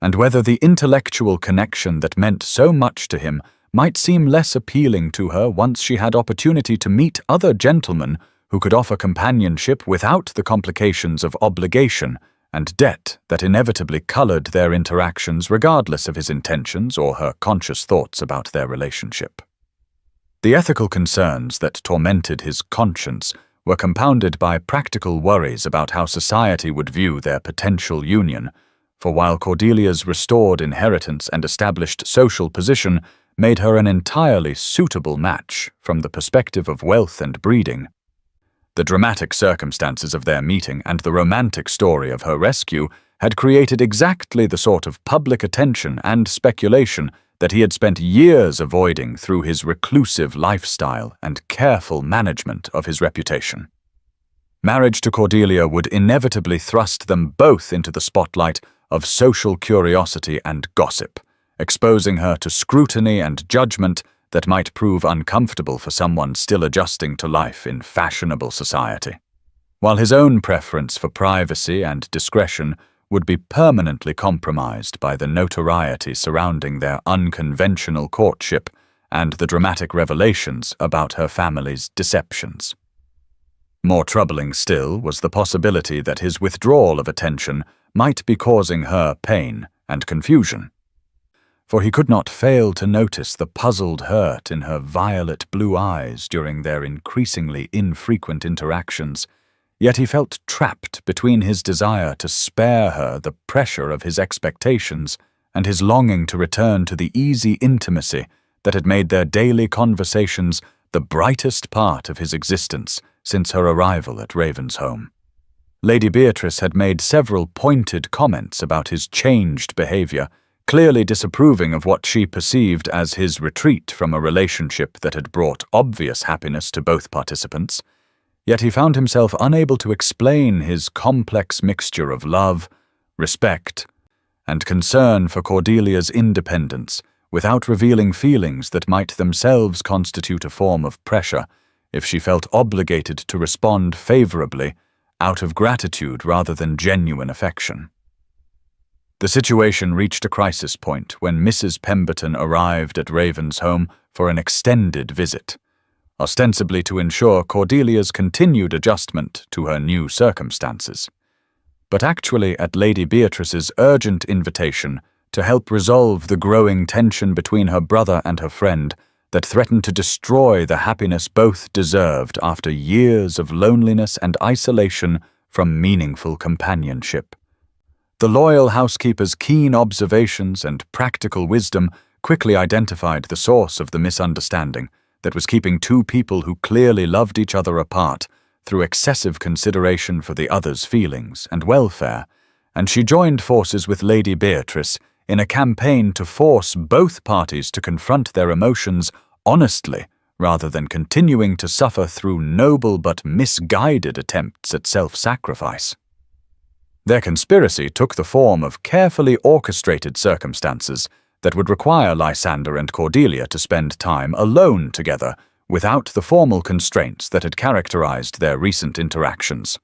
and whether the intellectual connection that meant so much to him might seem less appealing to her once she had opportunity to meet other gentlemen who could offer companionship without the complications of obligation and debt that inevitably colored their interactions regardless of his intentions or her conscious thoughts about their relationship. The ethical concerns that tormented his conscience were compounded by practical worries about how society would view their potential union, for while Cordelia's restored inheritance and established social position made her an entirely suitable match from the perspective of wealth and breeding, the dramatic circumstances of their meeting and the romantic story of her rescue had created exactly the sort of public attention and speculation that he had spent years avoiding through his reclusive lifestyle and careful management of his reputation. Marriage to Cordelia would inevitably thrust them both into the spotlight of social curiosity and gossip, exposing her to scrutiny and judgment that might prove uncomfortable for someone still adjusting to life in fashionable society. While his own preference for privacy and discretion would be permanently compromised by the notoriety surrounding their unconventional courtship and the dramatic revelations about her family's deceptions. More troubling still was the possibility that his withdrawal of attention might be causing her pain and confusion, for he could not fail to notice the puzzled hurt in her violet blue eyes during their increasingly infrequent interactions, yet he felt trapped between his desire to spare her the pressure of his expectations and his longing to return to the easy intimacy that had made their daily conversations the brightest part of his existence since her arrival at Ravensholm. Lady Beatrice had made several pointed comments about his changed behavior, clearly disapproving of what she perceived as his retreat from a relationship that had brought obvious happiness to both participants, yet he found himself unable to explain his complex mixture of love, respect, and concern for Cordelia's independence without revealing feelings that might themselves constitute a form of pressure if she felt obligated to respond favorably out of gratitude rather than genuine affection. The situation reached a crisis point when Mrs. Pemberton arrived at Ravensholm for an extended visit, ostensibly to ensure Cordelia's continued adjustment to her new circumstances, but actually at Lady Beatrice's urgent invitation to help resolve the growing tension between her brother and her friend that threatened to destroy the happiness both deserved after years of loneliness and isolation from meaningful companionship. The loyal housekeeper's keen observations and practical wisdom quickly identified the source of the misunderstanding that was keeping two people who clearly loved each other apart through excessive consideration for the other's feelings and welfare, and she joined forces with Lady Beatrice in a campaign to force both parties to confront their emotions honestly rather than continuing to suffer through noble but misguided attempts at self-sacrifice. Their conspiracy took the form of carefully orchestrated circumstances that would require Lysander and Cordelia to spend time alone together without the formal constraints that had characterized their recent interactions.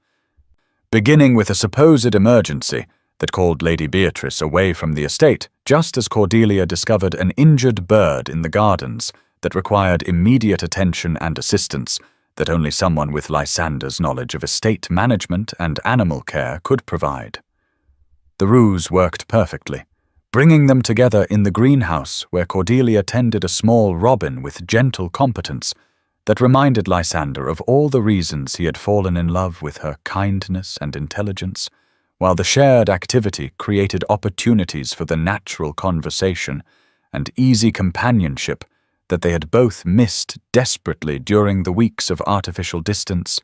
Beginning with a supposed emergency that called Lady Beatrice away from the estate just as Cordelia discovered an injured bird in the gardens that required immediate attention and assistance that only someone with Lysander's knowledge of estate management and animal care could provide. The ruse worked perfectly, bringing them together in the greenhouse where Cordelia tended a small robin with gentle competence that reminded Lysander of all the reasons he had fallen in love with her kindness and intelligence, while the shared activity created opportunities for the natural conversation and easy companionship that they had both missed desperately during the weeks of artificial distance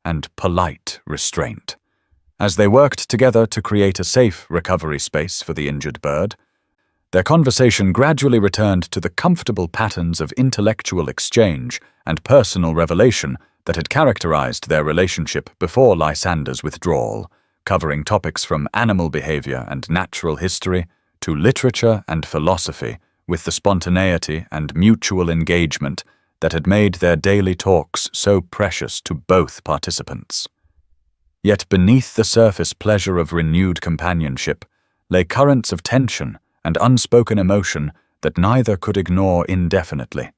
and polite restraint. As they worked together to create a safe recovery space for the injured bird, their conversation gradually returned to the comfortable patterns of intellectual exchange and personal revelation that had characterized their relationship before Lysander's withdrawal, covering topics from animal behavior and natural history to literature and philosophy, with the spontaneity and mutual engagement that had made their daily talks so precious to both participants. Yet beneath the surface pleasure of renewed companionship lay currents of tension and unspoken emotion that neither could ignore indefinitely,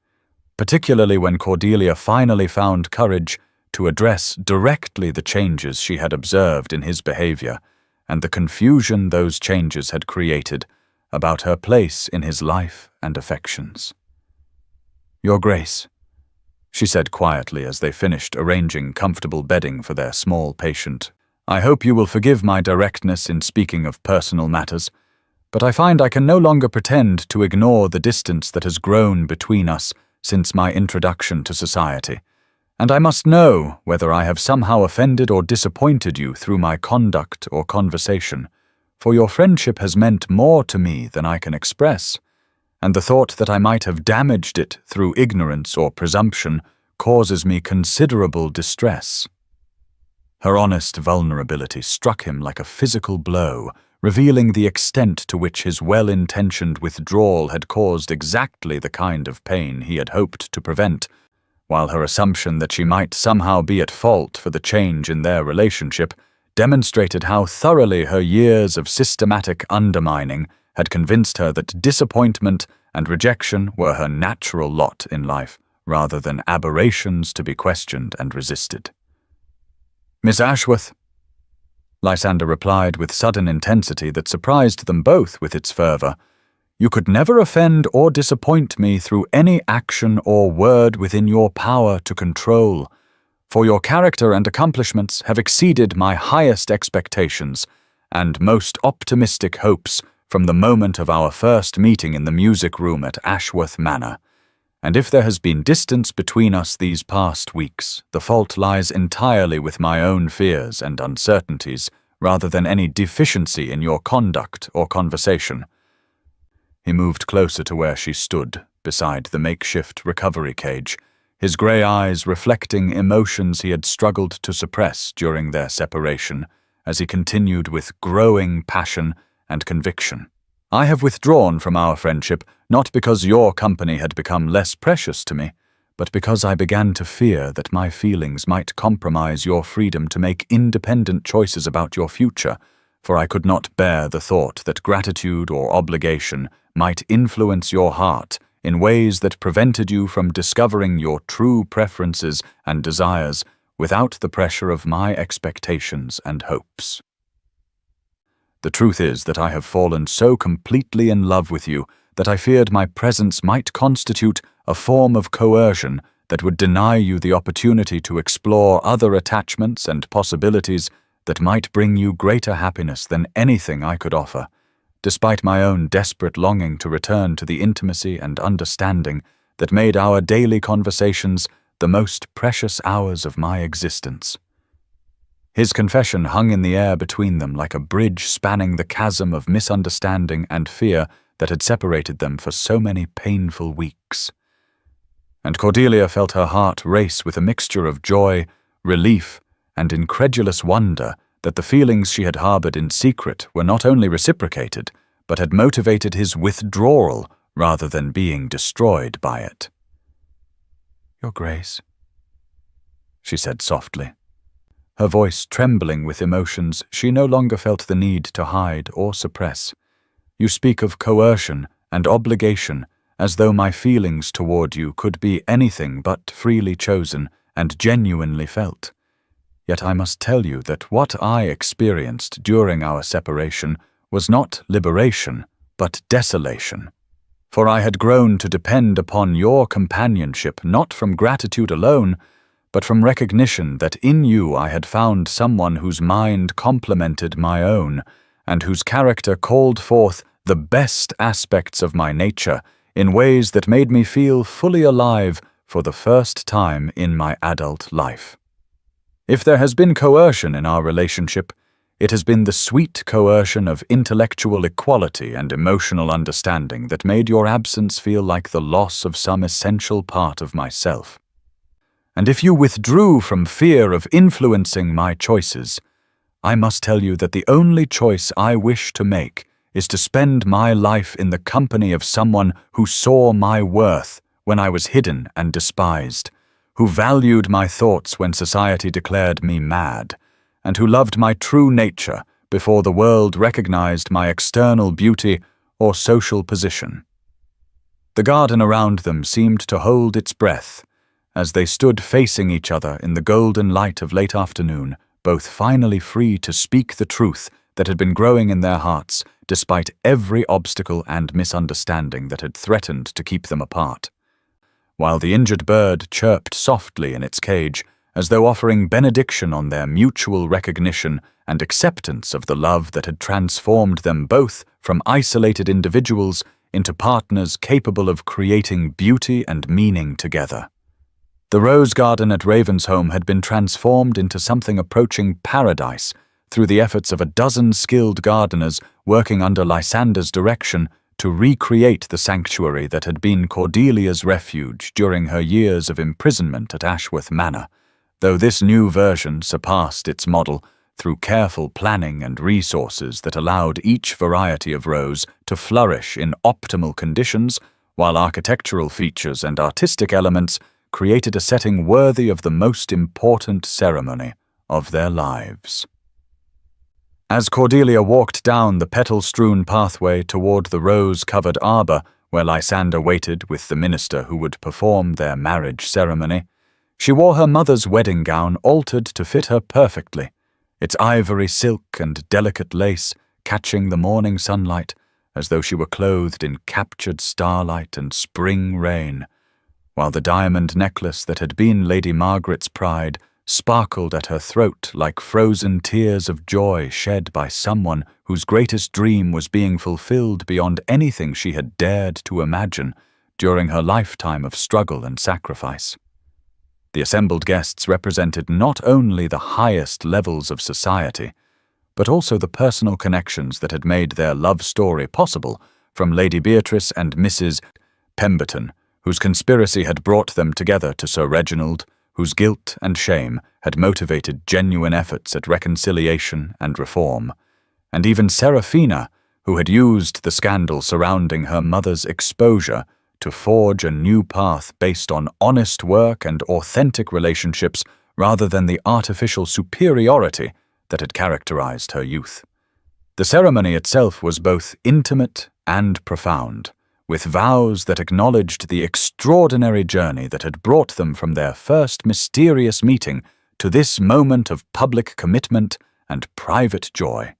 particularly when Cordelia finally found courage to address directly the changes she had observed in his behavior and the confusion those changes had created about her place in his life and affections. "Your Grace," she said quietly as they finished arranging comfortable bedding for their small patient, "I hope you will forgive my directness in speaking of personal matters, but I find I can no longer pretend to ignore the distance that has grown between us since my introduction to society, and I must know whether I have somehow offended or disappointed you through my conduct or conversation, for your friendship has meant more to me than I can express, and the thought that I might have damaged it through ignorance or presumption causes me considerable distress." Her honest vulnerability struck him like a physical blow, revealing the extent to which his well-intentioned withdrawal had caused exactly the kind of pain he had hoped to prevent, while her assumption that she might somehow be at fault for the change in their relationship demonstrated how thoroughly her years of systematic undermining had convinced her that disappointment and rejection were her natural lot in life, rather than aberrations to be questioned and resisted. "Miss Ashworth," Lysander replied with sudden intensity that surprised them both with its fervor, "you could never offend or disappoint me through any action or word within your power to control, for your character and accomplishments have exceeded my highest expectations and most optimistic hopes from the moment of our first meeting in the music room at Ashworth Manor, and if there has been distance between us these past weeks, the fault lies entirely with my own fears and uncertainties rather than any deficiency in your conduct or conversation." He moved closer to where she stood, beside the makeshift recovery cage, his grey eyes reflecting emotions he had struggled to suppress during their separation, as he continued with growing passion and conviction. "I have withdrawn from our friendship not because your company had become less precious to me, but because I began to fear that my feelings might compromise your freedom to make independent choices about your future, for I could not bear the thought that gratitude or obligation might influence your heart in ways that prevented you from discovering your true preferences and desires without the pressure of my expectations and hopes. The truth is that I have fallen so completely in love with you that I feared my presence might constitute a form of coercion that would deny you the opportunity to explore other attachments and possibilities that might bring you greater happiness than anything I could offer, despite my own desperate longing to return to the intimacy and understanding that made our daily conversations the most precious hours of my existence. His confession hung in the air between them like a bridge spanning the chasm of misunderstanding and fear that had separated them for so many painful weeks. and Cordelia felt her heart race with a mixture of joy, relief, and incredulous wonder that the feelings she had harbored in secret were not only reciprocated, but had motivated his withdrawal rather than being destroyed by it. "Your Grace," she said softly, her voice trembling with emotions she no longer felt the need to hide or suppress. "You speak of coercion and obligation as though my feelings toward you could be anything but freely chosen and genuinely felt. Yet I must tell you that what I experienced during our separation was not liberation, but desolation. For I had grown to depend upon your companionship not from gratitude alone, but from recognition that in you I had found someone whose mind complemented my own, and whose character called forth the best aspects of my nature in ways that made me feel fully alive for the first time in my adult life. If there has been coercion in our relationship, it has been the sweet coercion of intellectual equality and emotional understanding that made your absence feel like the loss of some essential part of myself. And if you withdrew from fear of influencing my choices, I must tell you that the only choice I wish to make is to spend my life in the company of someone who saw my worth when I was hidden and despised, who valued my thoughts when society declared me mad, and who loved my true nature before the world recognized my external beauty or social position." The garden around them seemed to hold its breath as they stood facing each other in the golden light of late afternoon, both finally free to speak the truth that had been growing in their hearts despite every obstacle and misunderstanding that had threatened to keep them apart. While the injured bird chirped softly in its cage, as though offering benediction on their mutual recognition and acceptance of the love that had transformed them both from isolated individuals into partners capable of creating beauty and meaning together. The rose garden at Ravensholm had been transformed into something approaching paradise through the efforts of a dozen skilled gardeners working under Lysander's direction to recreate the sanctuary that had been Cordelia's refuge during her years of imprisonment at Ashworth Manor, though this new version surpassed its model through careful planning and resources that allowed each variety of rose to flourish in optimal conditions, while architectural features and artistic elements created a setting worthy of the most important ceremony of their lives. As Cordelia walked down the petal-strewn pathway toward the rose-covered arbor where Lysander waited with the minister who would perform their marriage ceremony, she wore her mother's wedding gown altered to fit her perfectly, its ivory silk and delicate lace catching the morning sunlight as though she were clothed in captured starlight and spring rain, while the diamond necklace that had been Lady Margaret's pride sparkled at her throat like frozen tears of joy shed by someone whose greatest dream was being fulfilled beyond anything she had dared to imagine during her lifetime of struggle and sacrifice. The assembled guests represented not only the highest levels of society, but also the personal connections that had made their love story possible, from Lady Beatrice and Mrs. Pemberton, whose conspiracy had brought them together, to Sir Reginald, whose guilt and shame had motivated genuine efforts at reconciliation and reform, and even Seraphina, who had used the scandal surrounding her mother's exposure to forge a new path based on honest work and authentic relationships rather than the artificial superiority that had characterized her youth. The ceremony itself was both intimate and profound, with vows that acknowledged the extraordinary journey that had brought them from their first mysterious meeting to this moment of public commitment and private joy,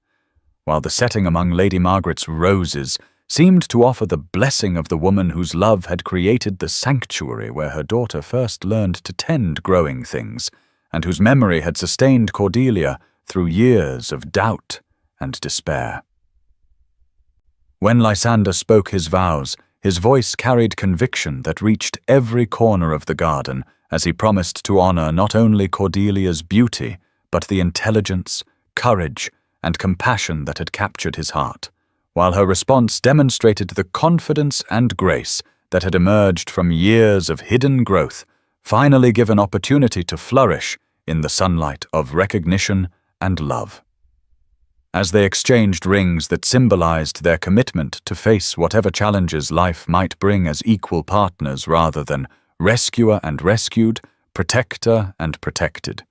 while the setting among Lady Margaret's roses seemed to offer the blessing of the woman whose love had created the sanctuary where her daughter first learned to tend growing things, and whose memory had sustained Cordelia through years of doubt and despair. When Lysander spoke his vows, his voice carried conviction that reached every corner of the garden as he promised to honor not only Cordelia's beauty, but the intelligence, courage, and compassion that had captured his heart, while her response demonstrated the confidence and grace that had emerged from years of hidden growth finally given opportunity to flourish in the sunlight of recognition and love. As they exchanged rings that symbolized their commitment to face whatever challenges life might bring as equal partners rather than rescuer and rescued, protector and protected,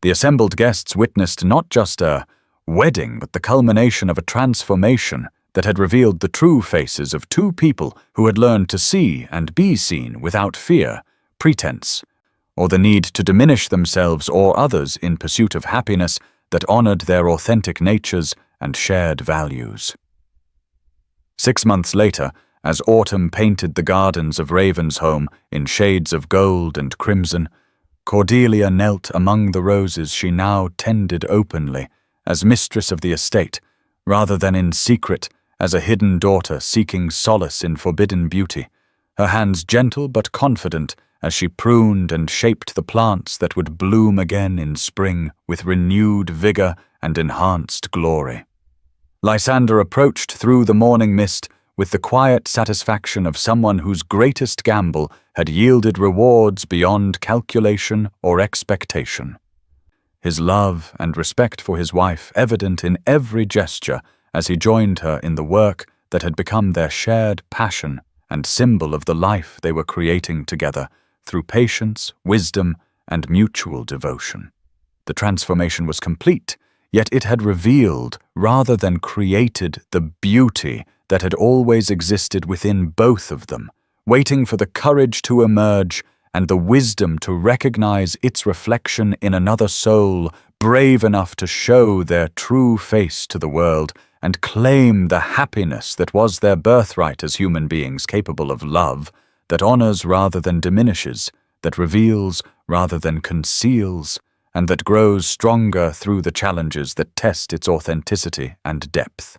the assembled guests witnessed not just a wedding but the culmination of a transformation that had revealed the true faces of two people who had learned to see and be seen without fear, pretense, or the need to diminish themselves or others in pursuit of happiness that honored their authentic natures and shared values. 6 months later, as autumn painted the gardens of Ravensholm in shades of gold and crimson, Cordelia knelt among the roses she now tended openly as mistress of the estate, rather than in secret as a hidden daughter seeking solace in forbidden beauty, her hands gentle but confident as she pruned and shaped the plants that would bloom again in spring with renewed vigor and enhanced glory. Lysander approached through the morning mist with the quiet satisfaction of someone whose greatest gamble had yielded rewards beyond calculation or expectation. His love and respect for his wife evident in every gesture as he joined her in the work that had become their shared passion and symbol of the life they were creating together through patience, wisdom, and mutual devotion. The transformation was complete, yet it had revealed, rather than created, the beauty that had always existed within both of them, waiting for the courage to emerge and the wisdom to recognize its reflection in another soul, brave enough to show their true face to the world and claim the happiness that was their birthright as human beings capable of love, that honors rather than diminishes, that reveals rather than conceals, and that grows stronger through the challenges that test its authenticity and depth.